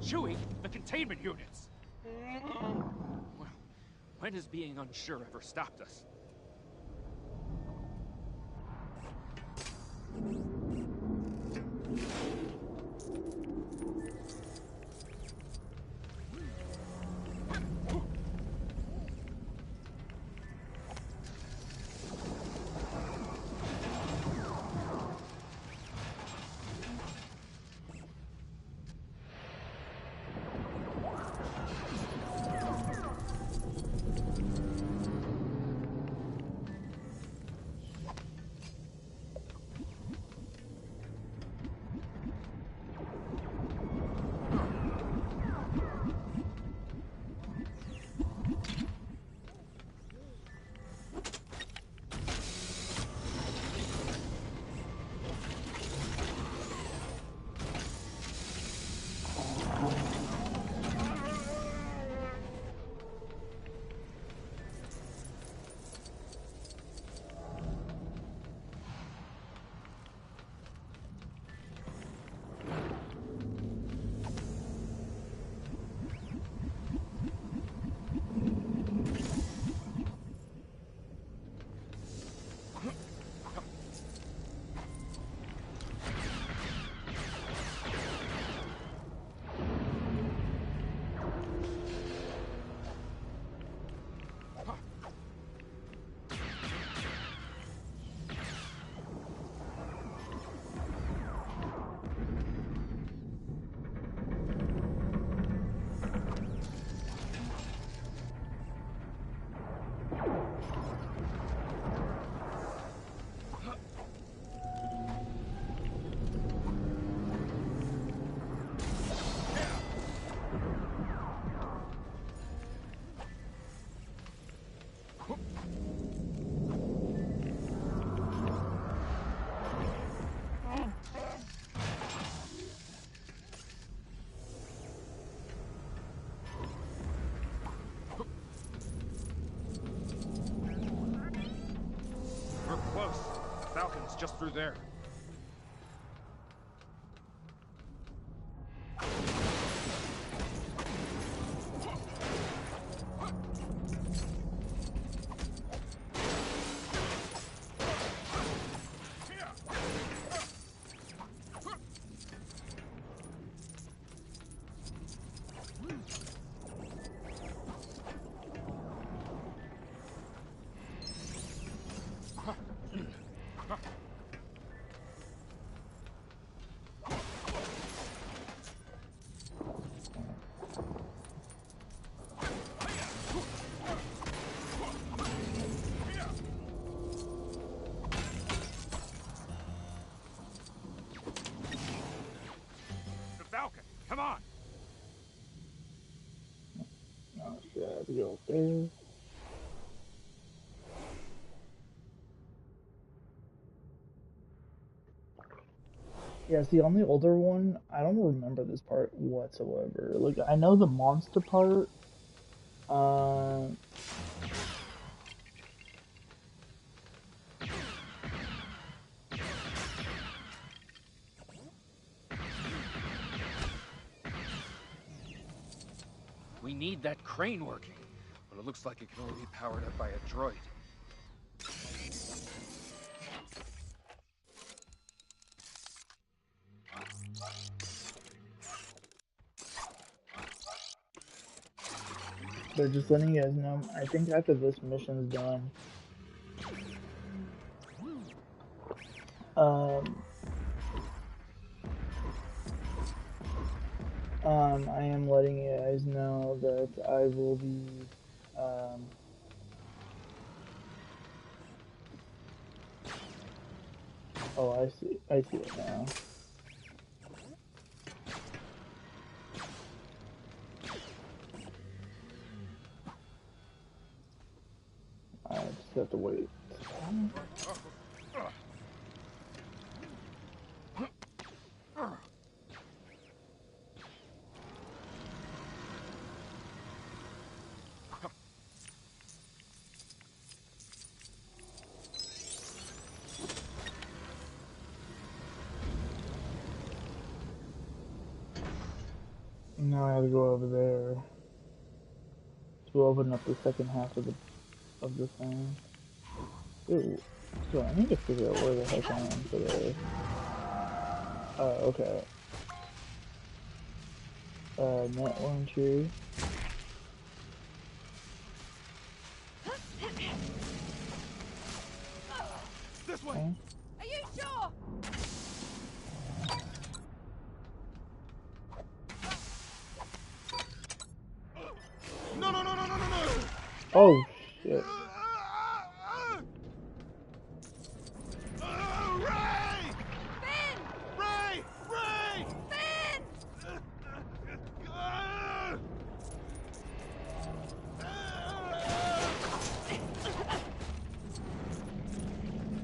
S14: Chewie, the containment units! Well, when has being unsure ever stopped us? We're close. Falcon's just through there. Falcon, come on!
S1: Oh shit, I have to go up there. Yeah, see, on the older one, I don't remember this part whatsoever. Like, I know the monster part.
S14: We need that crane working, but it looks like it can only be powered up by a droid.
S1: They're just letting you guys know. I think after this mission's done, I am letting you guys know that I will be, oh, I see it now. I just have to wait. Now I have to go over there to open up the second half of the thing. Ooh, so I need to figure out where the heck I am today. Okay. Net launcher.
S8: This way.
S1: Okay.
S5: Are you sure?
S8: No.
S1: Oh shit.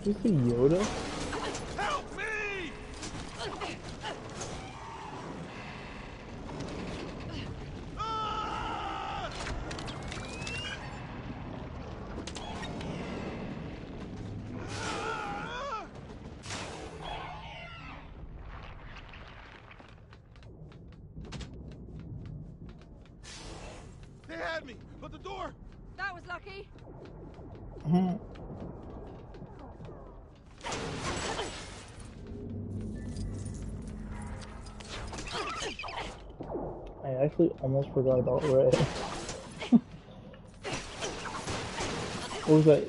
S1: Did you see Yoda?
S8: Help me! They had me, but the door.
S5: That was lucky.
S1: I actually almost forgot about Ray. What was that?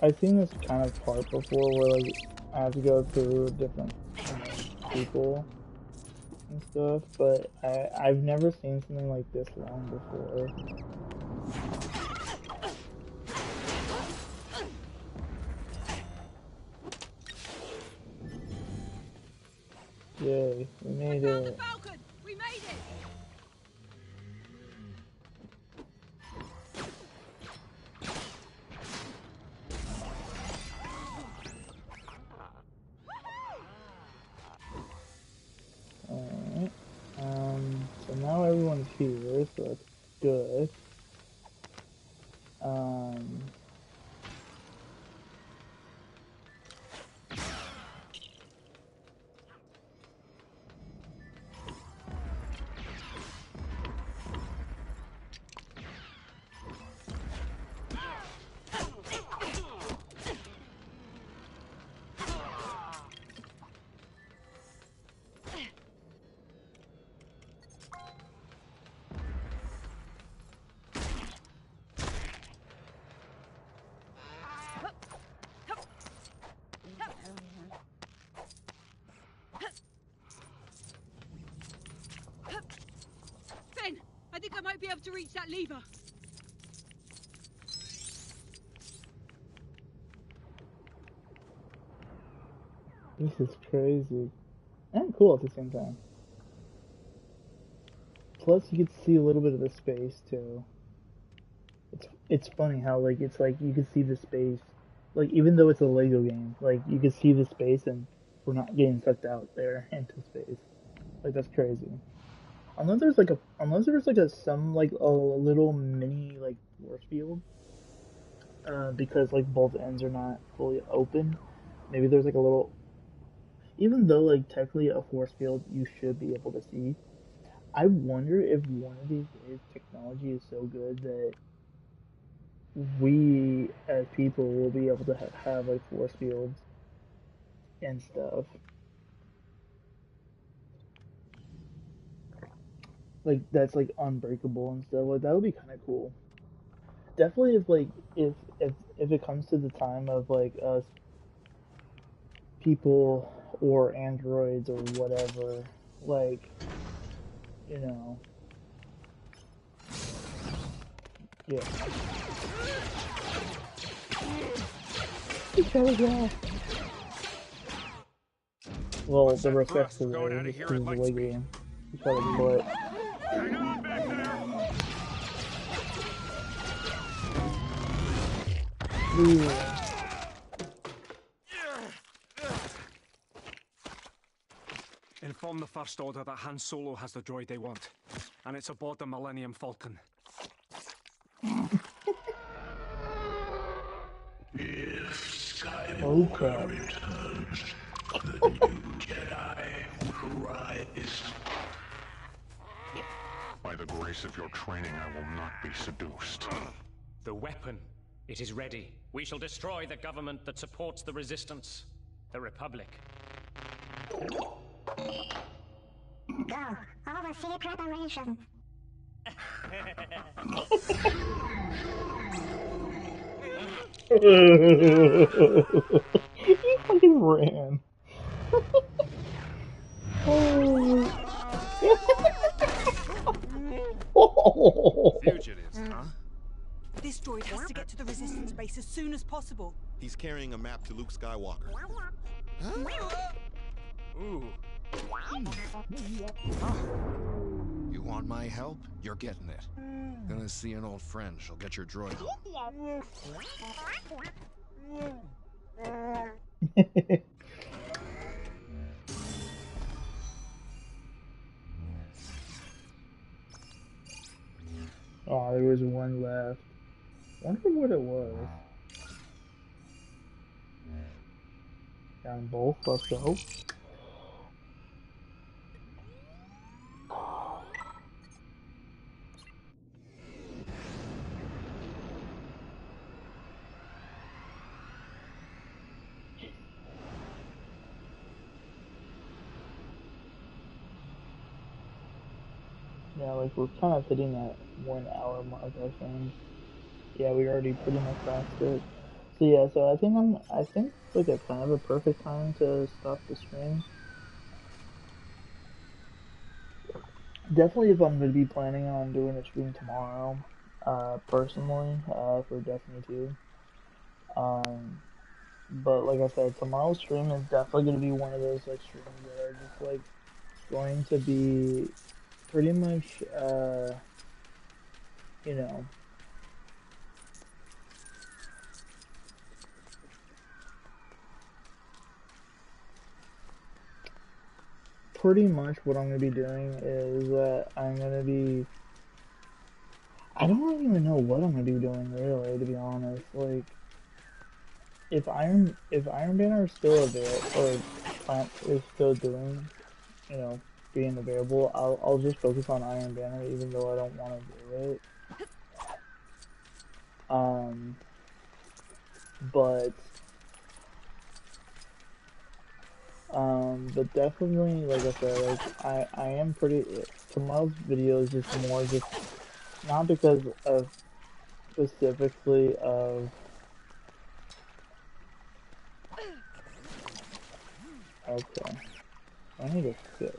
S1: I've seen this kind of part before where like I have to go through different people and stuff, but I've never seen something like this long before. Yay, we made it.
S5: Falcon! We made it!
S1: Alright. So now everyone's here, so that's good.
S5: Finn, I think I might be able to reach that lever.
S1: This is crazy. And cool at the same time. Plus you get to see a little bit of the space too. It's funny how like it's like you can see the space. Like even though it's a Lego game, like you can see the space and we're not getting sucked out there into space. Like that's crazy. Unless there's like some little mini like force field. Because like both ends are not fully open. Maybe there's like a little, even though like technically a force field you should be able to see. I wonder if one of these days technology is so good that we as people will be able to have like force fields and stuff. Like that's like unbreakable and stuff. Like that would be kind of cool. Definitely if it comes to the time of like us people or androids or whatever, like, you know, yeah. Well, the respectful way, this is a Lego game. You try to pull it.
S9: Hang on back there.
S1: Yeah.
S13: Inform the First Order that Han Solo has the droid they want, and it's aboard the Millennium Falcon.
S11: If Skywalker returns, the new Jedi will rise.
S2: By the grace of your training, I will not be seduced.
S6: The weapon. It is ready. We shall destroy the government that supports the resistance. The Republic.
S16: Go. Oversee preparation.
S1: He fucking ran.
S8: Fugitives, huh?
S7: This droid has to get to the resistance base as soon as possible.
S8: He's carrying a map to Luke Skywalker.
S12: Ooh. You want my help? You're getting it. Gonna see an old friend. She'll get your droid home.
S1: Oh, there was one left. Wonder what it was. Down both, let's go. Yeah, like we're kind of hitting that 1 hour mark, I think. Yeah, we already pretty much passed it. So yeah, so I think like a kind of a perfect time to stop the stream. Definitely if I'm going to be planning on doing a stream tomorrow, personally, for Destiny 2. But like I said, tomorrow's stream is definitely gonna be one of those like streams that are just like going to be pretty much you know, pretty much what I'm gonna be doing is that I'm gonna be, I don't even know what I'm gonna be doing really, to be honest. Like, if Iron Banner is still available, or Plant is still doing, you know, being available, I'll just focus on Iron Banner even though I don't want to do it. But definitely, like I said, like I am pretty. Tomorrow's video is just more just not because of specifically of. Okay, I need a fish.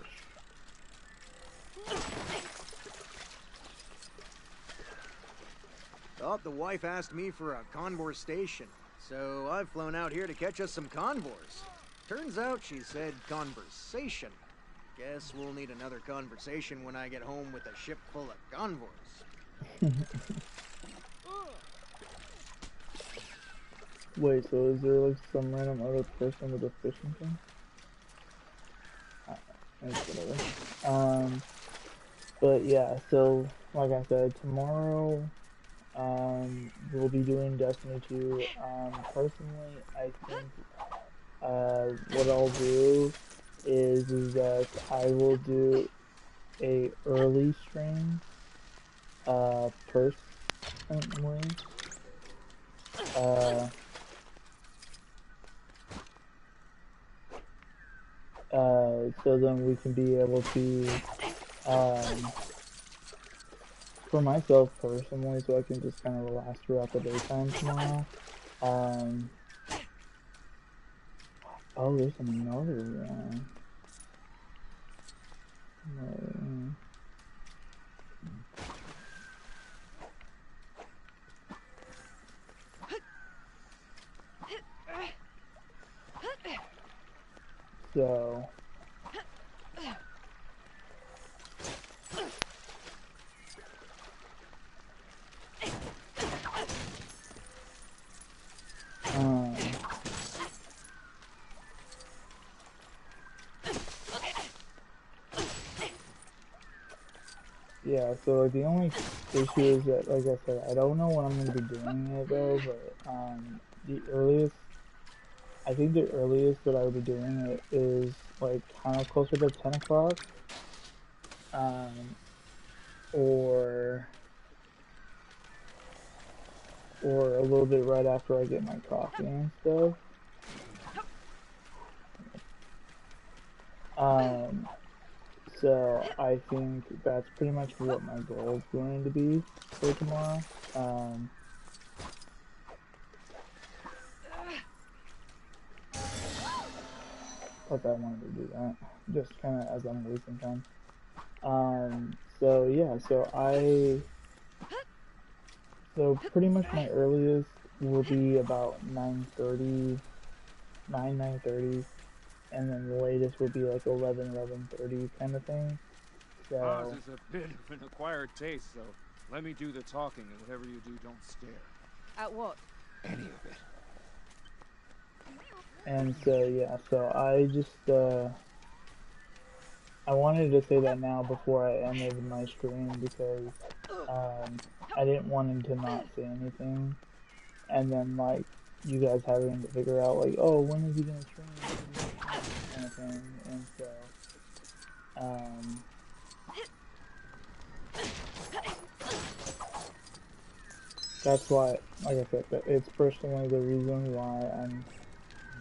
S10: Thought the wife asked me for a conversation, so I've flown out here to catch us some convors. Turns out she said conversation. Guess we'll need another conversation when I get home with a ship full of convors.
S1: Wait, so is there like some random other person with a fishing thing? Whatever. But yeah, so like I said, tomorrow we'll be doing Destiny 2. Personally, I think what I'll do is that I will do a early stream personally. So then we can be able to, for myself personally, so I can just kind of relax throughout the daytime tomorrow. Oh, there's another one. So yeah, so the only issue is that, like I said, I don't know when I'm going to be doing it though, but the earliest, I think the earliest that I would be doing it is like kind of closer to 10 o'clock, or a little bit right after I get my coffee and stuff. So I think that's pretty much what my goal is going to be for tomorrow. Thought I wanted to do that, just kind of as I'm wasting time. So yeah, so pretty much my earliest will be about 9:30, 9:30, and then the latest will be like 11:30 kind of thing. So
S14: Oz is a bit of an acquired taste, so let me do the talking, and whatever you do, don't stare.
S5: At what?
S14: Any of it.
S1: And so yeah, so I just I wanted to say that now before I ended my stream because I didn't want him to not say anything, and then like you guys having to figure out like, oh, when is he gonna stream, kind of thing. And so that's why, like I said, it's personally the reason why I'm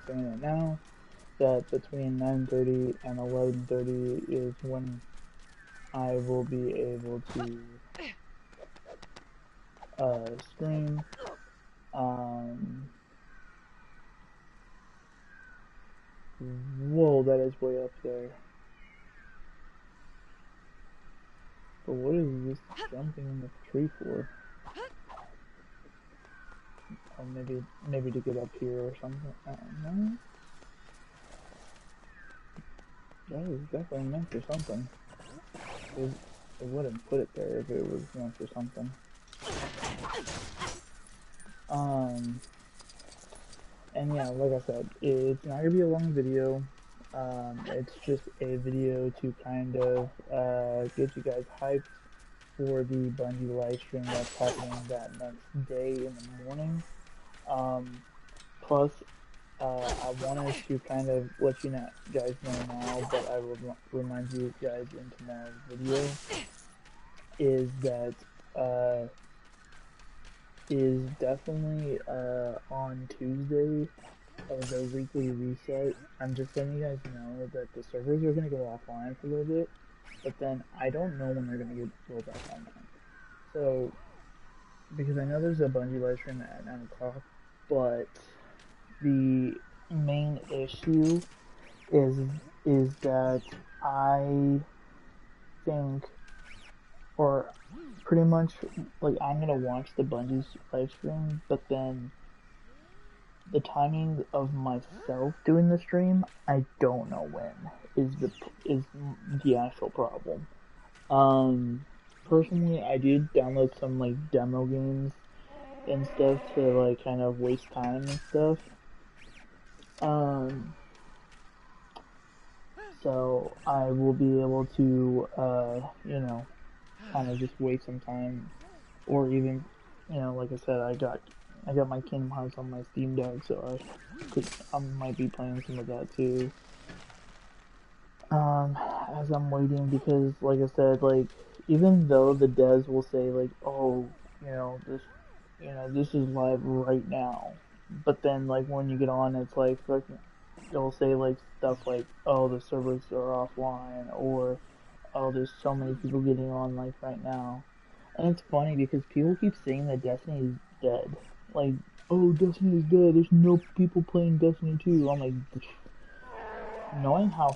S1: saying it now, that between 9:30 and 11:30 is when I will be able to stream. Whoa, that is way up there. But what is this jumping in the tree for? Or maybe to get up here or something. No. That was definitely meant for something. It wouldn't put it there if it was meant for something. And yeah, like I said, it's not gonna be a long video. It's just a video to kind of get you guys hyped for the Bungie live stream that's happening that next day in the morning. Plus, I wanted to kind of let you guys know now, but I will remind you guys in tomorrow's video, is that is definitely on Tuesday of the weekly reset. I'm just letting you guys know that the servers are going to go offline for a little bit, but then I don't know when they're going to go back online. So, because I know there's a Bungie live stream at 9 o'clock, but the main issue is that I think, or pretty much, like, I'm gonna watch the Bungie's live stream, but then the timing of myself doing the stream, I don't know when is the actual problem. Personally, I did download some like demo games and stuff to like kind of waste time and stuff. So I will be able to, you know, kind of just waste some time, or even, you know, like I said, I got my Kingdom Hearts on my Steam Deck, so I might be playing some of that too. As I'm waiting, because like I said, like, even though the devs will say like, oh, this is live right now, but then like when you get on, it's like they'll say like stuff like, oh, the servers are offline, or oh, there's so many people getting on like right now. And it's funny because people keep saying that Destiny is dead. Like, oh, Destiny is dead, there's no people playing Destiny 2. I'm like, knowing how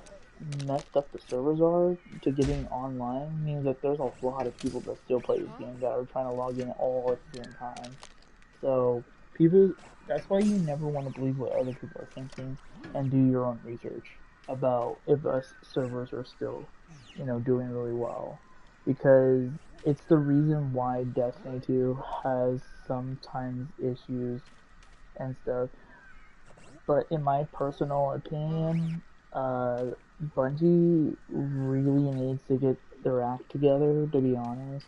S1: messed up the servers are to getting online means that there's a lot of people that still play this game that are trying to log in all at the same time. So, that's why you never want to believe what other people are thinking, and do your own research about if us servers are still, you know, doing really well. Because it's the reason why Destiny 2 has sometimes issues and stuff. But in my personal opinion, Bungie really needs to get their act together, to be honest,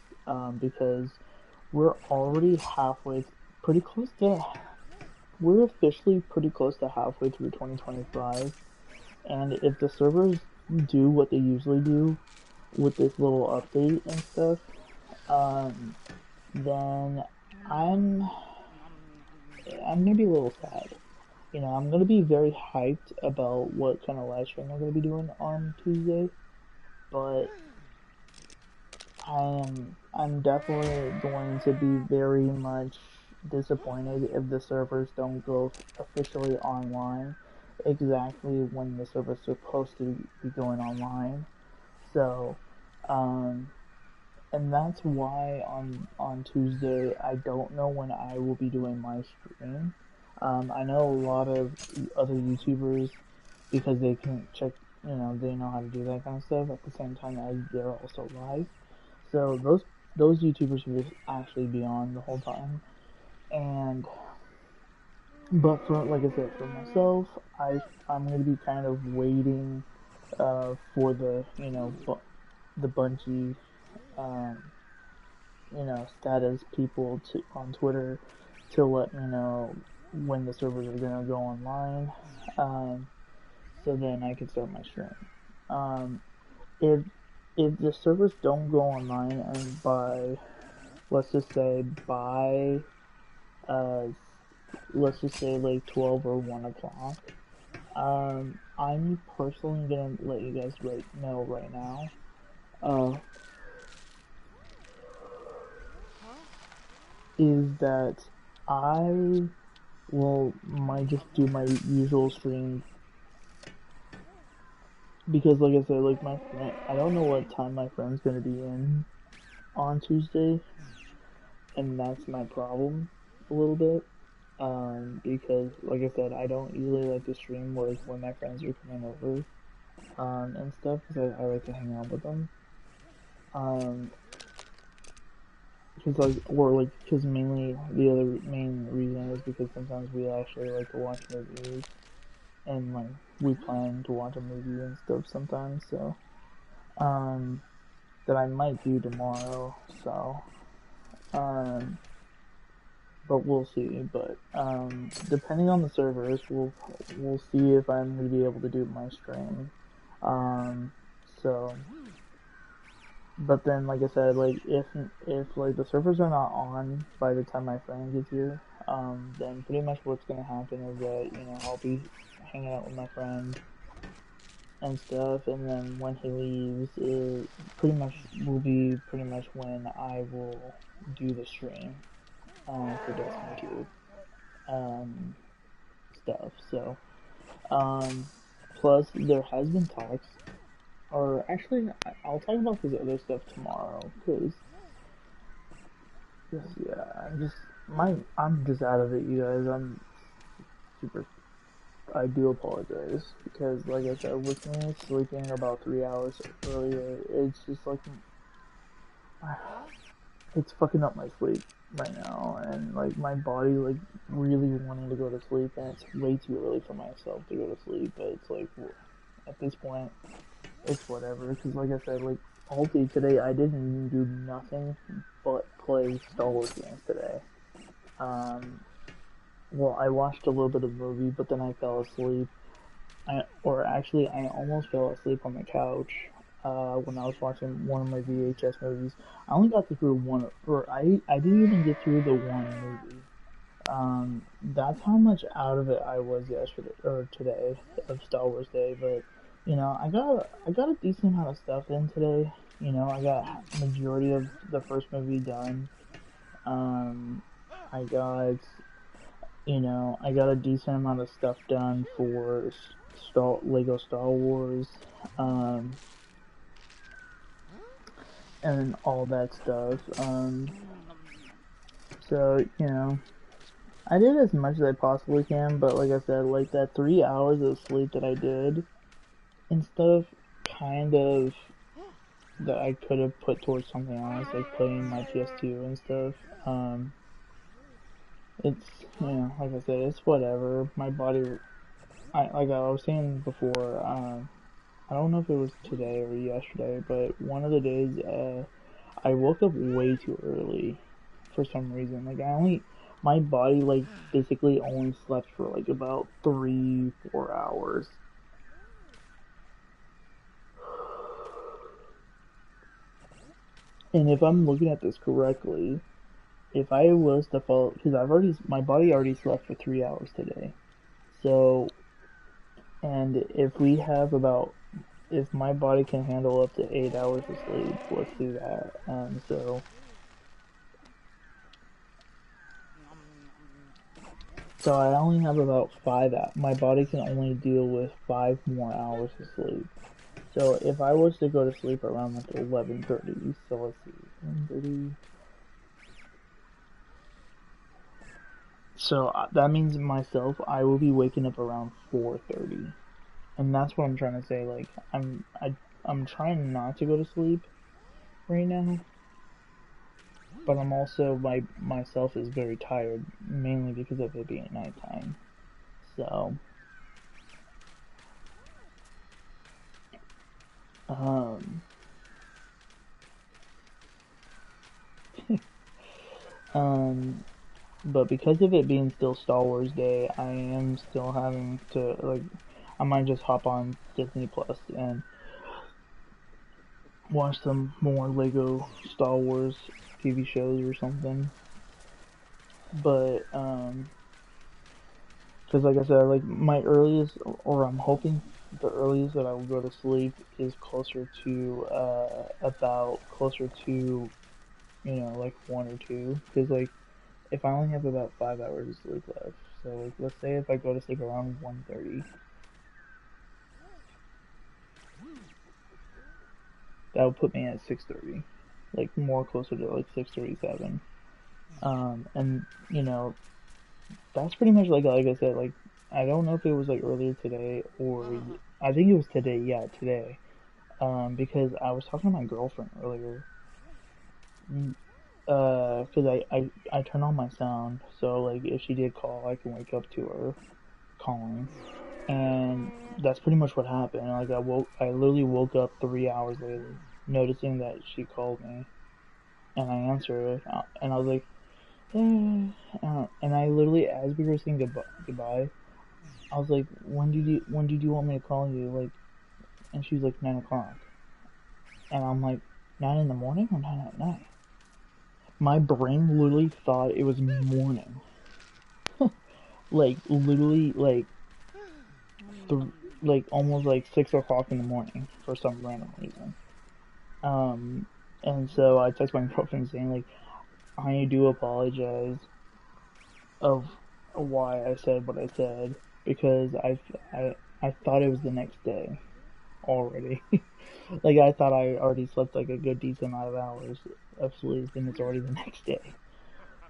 S1: because we're already we're officially pretty close to halfway through 2025, and if the servers do what they usually do with this little update and stuff, then I'm gonna be a little sad. You know, I'm gonna be very hyped about what kind of live stream I'm gonna be doing on Tuesday, but I'm definitely going to be very much disappointed if the servers don't go officially online exactly when the server's supposed to be going online. So, and that's why on Tuesday I don't know when I will be doing my stream. I know a lot of other YouTubers, because they can check, you know, they know how to do that kind of stuff at the same time as they're also live. So those YouTubers will actually be on the whole time. But for, like I said, for myself, I'm gonna be kind of waiting for the, you know, the Bungie, you know, status people on Twitter to let me know when the servers are gonna go online, so then I can start my stream. If the servers don't go online, and by, let's just say let's just say like 12 or 1 o'clock, I'm personally gonna let you guys know right now, is that I might just do my usual stream, because like I said, like my friend, I don't know what time my friend's gonna be in on Tuesday, and that's my problem a little bit. because, like I said, I don't usually like to stream like when my friends are coming over, and stuff, because I like to hang out with them. Because mainly the other main reason is because sometimes we actually like to watch movies, and like we plan to watch a movie and stuff sometimes, so that I might do tomorrow, so but we'll see. But depending on the servers, we'll see if I'm gonna be able to do my stream. So, but then, like I said, like if like the servers are not on by the time my friend gets here, then pretty much what's gonna happen is that, you know, I'll be hanging out with my friend and stuff, and then when he leaves, it pretty much will be pretty much when I will do the stream for Destiny 2 stuff. So, plus there has been talks, or actually I'll talk about this other stuff tomorrow, because yeah, I'm just out of it, you guys. I do apologize, because like I said, with me sleeping about 3 hours earlier, it's just like, it's fucking up my sleep right now, and like my body like really wanting to go to sleep, and it's way too early for myself to go to sleep, but it's like, at this point, it's whatever, because like I said, like all day today, I didn't even do nothing but play Star Wars games today. Well, I watched a little bit of the movie, but then I fell asleep. I almost fell asleep on the couch when I was watching one of my VHS movies. I only got through one, or I didn't even get through the one movie. That's how much out of it I was yesterday, or today, of Star Wars Day, but, you know, I got a decent amount of stuff in today. You know, I got majority of the first movie done. I got a decent amount of stuff done for Lego Star Wars, and all that stuff. So, you know, I did as much as I possibly can, but like I said, like that 3 hours of sleep that I did and stuff, kind of, that I could have put towards something else, like playing my PS2 and stuff. It's, you know, like I said, it's whatever. My body, like I was saying before, I don't know if it was today or yesterday, but one of the days, I woke up way too early for some reason. Like, my body, like, basically only slept for, like, about 3-4 hours. And if I'm looking at this correctly, if I was to follow, because my body already slept for 3 hours today. So, and if my body can handle up to 8 hours of sleep, let's do that. So I only have about 5 hours. My body can only deal with 5 more hours of sleep. So if I was to go to sleep around like 11:30, so let's see, 11:30. So that means myself, I will be waking up around 4:30, and that's what I'm trying to say. Like, I'm trying not to go to sleep right now, but I'm also, myself is very tired, mainly because of it being nighttime. So, but because of it being still Star Wars Day, I am still having to, like, I might just hop on Disney Plus and watch some more Lego Star Wars TV shows or something. But, because like I said, like, my earliest, or I'm hoping the earliest that I will go to sleep is closer to, you know, like 1 or 2, because, like, if I only have about 5 hours of sleep left, so, like, let's say if I go to sleep around 1:30, that would put me at 6:30, like, more closer to, like, 6:37, and, you know, that's pretty much like I said, like I don't know if it was like earlier today or I think it was today. Yeah, today. Because I was talking to my girlfriend earlier. Because I turn on my sound, so like if she did call, I can wake up to her calling, and that's pretty much what happened. Like I literally woke up 3 hours later, noticing that she called me, and I answered it, and I was like, and I literally, as we were saying goodbye, I was like, when did you want me to call you? Like, and she was like 9 o'clock, and I'm like, 9 in the morning or 9 at night? My brain literally thought it was morning. Like literally like almost like 6 o'clock in the morning for some random reason. And so I text my girlfriend saying like, I do apologize of why I said what I said, because I thought it was the next day already. Like I thought I already slept like a good decent amount of hours of sleep, and it's already the next day.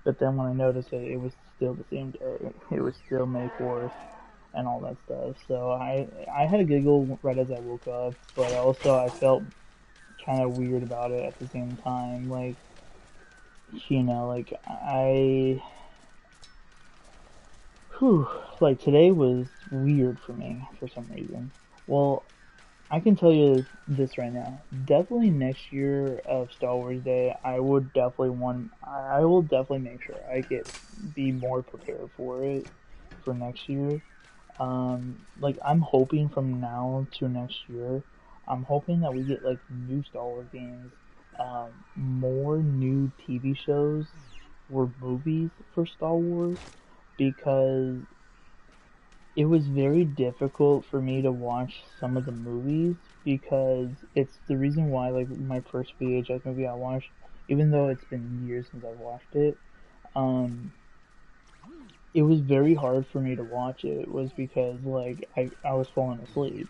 S1: But then when I noticed it, it was still the same day. It was still May 4th and all that stuff. So I had a giggle right as I woke up, but also I felt kind of weird about it at the same time. Like, you know, like like today was weird for me for some reason. Well, I can tell you this right now. Definitely next year of Star Wars Day, I will definitely make sure I be more prepared for it for next year. Like I'm hoping from now to next year, I'm hoping that we get like new Star Wars games, more new TV shows or movies for Star Wars, because it was very difficult for me to watch some of the movies, because it's the reason why, like, my first VHS movie I watched, even though it's been years since I watched it, it was very hard for me to watch it. It was because, like, I was falling asleep.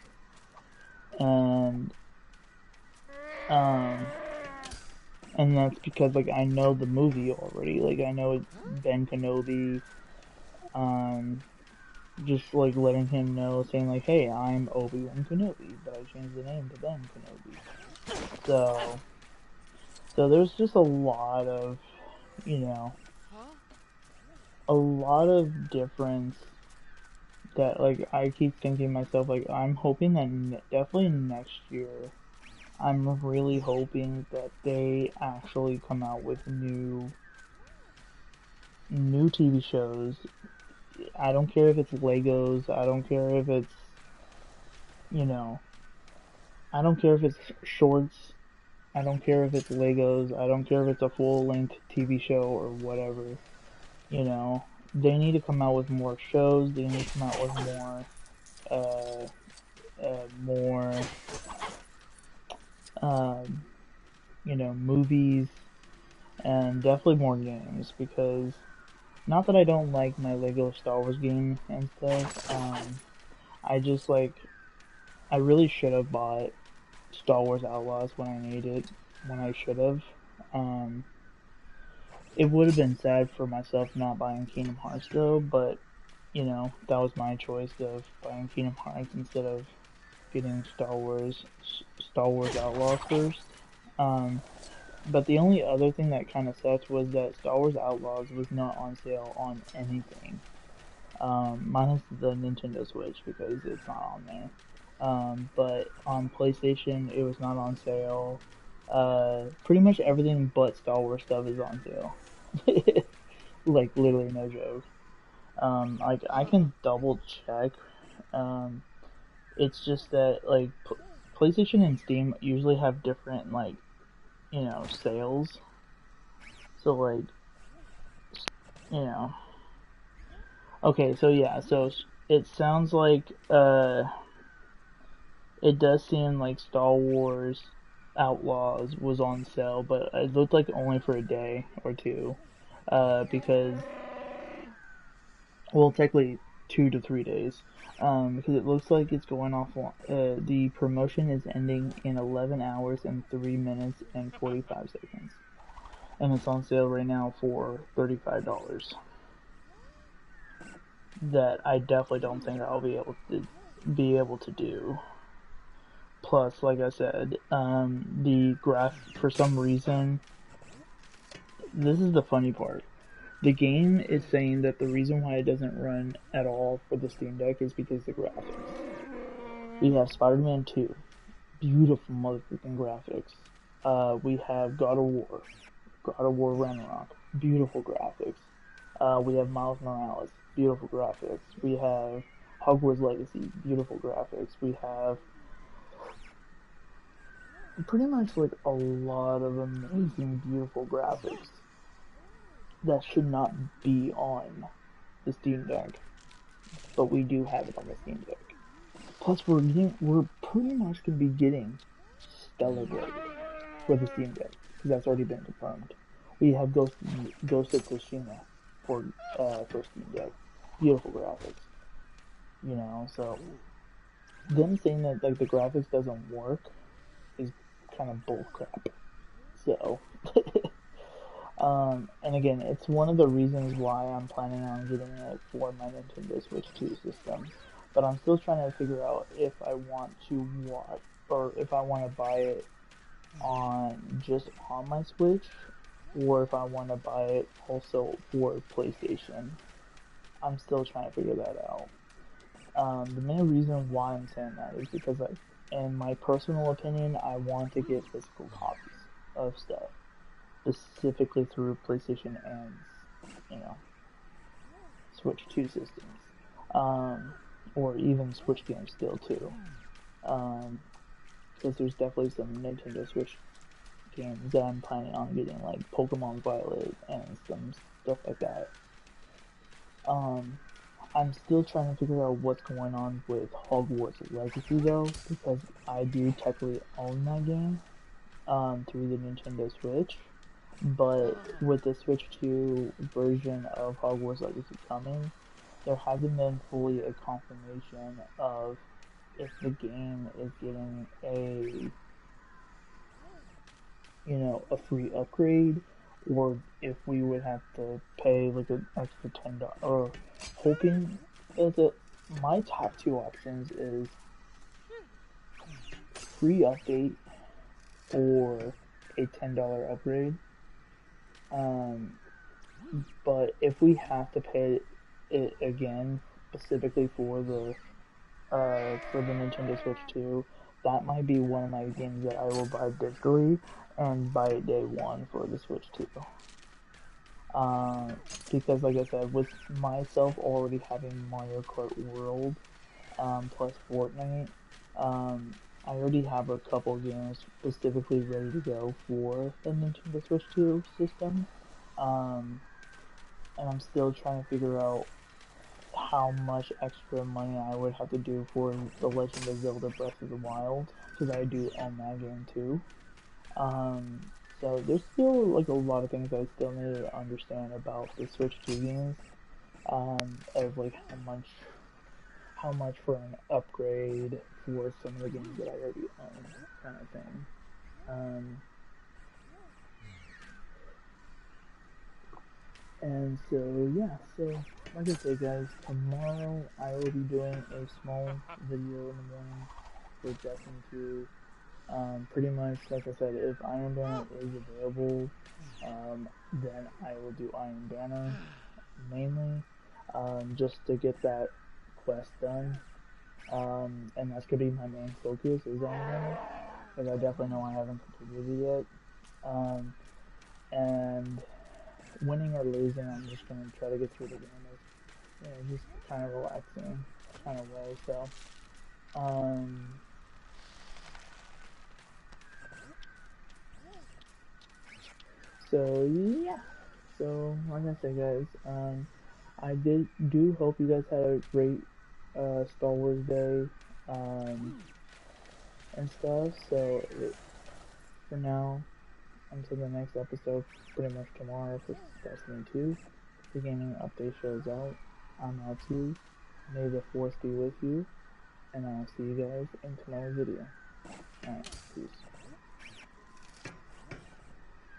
S1: And that's because, like, I know the movie already. Like, I know it's Ben Kenobi, just like letting him know, saying like, hey, I'm Obi-Wan Kenobi, but I changed the name to Ben Kenobi. So there's just a lot of, you know, a lot of difference that, like, I keep thinking to myself, like, I'm hoping that definitely next year, I'm really hoping that they actually come out with new TV shows. I don't care if it's Legos, I don't care if it's, you know, I don't care if it's shorts, I don't care if it's Legos, I don't care if it's a full-length TV show or whatever, you know. They need to come out with more shows, they need to come out with you know, movies, and definitely more games, because not that I don't like my Lego Star Wars game and stuff, I just, like, I really should have bought Star Wars Outlaws when I needed it, when I should have. It would have been sad for myself not buying Kingdom Hearts though, but, you know, that was my choice of buying Kingdom Hearts instead of getting Star Wars Outlaws first. But the only other thing that kind of sucked was that Star Wars Outlaws was not on sale on anything. Minus the Nintendo Switch, because it's not on there. But on PlayStation, it was not on sale. Pretty much everything but Star Wars stuff is on sale. Like, literally no joke. Like, I can double check. It's just that, like, PlayStation and Steam usually have different, like, you know, sales. So, like, you know. Okay, so yeah, so it sounds like, it does seem like Star Wars Outlaws was on sale, but it looked like only for a day or two. Because, well, technically 2 to 3 days. Because it looks like it's going off, the promotion is ending in 11 hours and 3 minutes and 45 seconds. And it's on sale right now for $35. that I definitely don't think I'll be able to do. Plus, like I said, the for some reason, this is the funny part. The game is saying that the reason why it doesn't run at all for the Steam Deck is because of the graphics. We have Spider-Man 2, beautiful motherfucking graphics. We have God of War Ragnarok, beautiful graphics. We have Miles Morales, beautiful graphics. We have Hogwarts Legacy, beautiful graphics. We have pretty much like a lot of amazing, beautiful graphics that should not be on the Steam Deck, but we do have it on the Steam Deck. Plus, we're pretty much gonna be getting Stellar Blade for the Steam Deck because that's already been confirmed. We have Ghost of Tsushima for Steam Deck, beautiful graphics. You know, so them saying that like the graphics doesn't work is kind of bullcrap. So, and again, it's one of the reasons why I'm planning on getting it for my Nintendo Switch 2 system. But I'm still trying to figure out if I want to watch, or if I want to buy it just on my Switch, or if I want to buy it also for PlayStation. I'm still trying to figure that out. The main reason why I'm saying that is because, like, in my personal opinion, I want to get physical copies of stuff, specifically through PlayStation and, you know, Switch 2 systems, or even Switch games still too, because there's definitely some Nintendo Switch games that I'm planning on getting, like Pokemon Violet and some stuff like that. I'm still trying to figure out what's going on with Hogwarts Legacy though, because I do technically own that game through the Nintendo Switch, but with the Switch 2 version of Hogwarts Legacy coming, there hasn't been fully a confirmation of if the game is getting a, you know, a free upgrade, or if we would have to pay like an extra $10, or hoping that my top two options is free update or a $10 upgrade. But if we have to pay it again, specifically for the Nintendo Switch 2, that might be one of my games that I will buy digitally and buy it day one for the Switch 2. Because like I said, with myself already having Mario Kart World, plus Fortnite, I already have a couple games specifically ready to go for the Nintendo Switch 2 system, and I'm still trying to figure out how much extra money I would have to do for The Legend of Zelda Breath of the Wild, because I do own that game too. So there's still like a lot of things I still need to understand about the Switch 2 games, of like how much for an upgrade for some of the games that I already own, kind of thing. And so yeah, so like I said guys, tomorrow I will be doing a small video in the morning for Destiny 2. Pretty much, like I said, if Iron Banner is available, then I will do Iron Banner, mainly, just to get that quest done, and that's gonna be my main focus, is Iron Banner, because I definitely know I haven't completed it yet, and winning or losing, I'm just gonna try to get through the game, you know, just kind of relaxing, kind of way, so, so yeah, so like I said guys, I do hope you guys had a great Star Wars Day and stuff. So for now, until the next episode, pretty much tomorrow for Destiny 2, the gaming update shows out. I'm L2. May the Force be with you, and I'll see you guys in tomorrow's video. Alright, peace.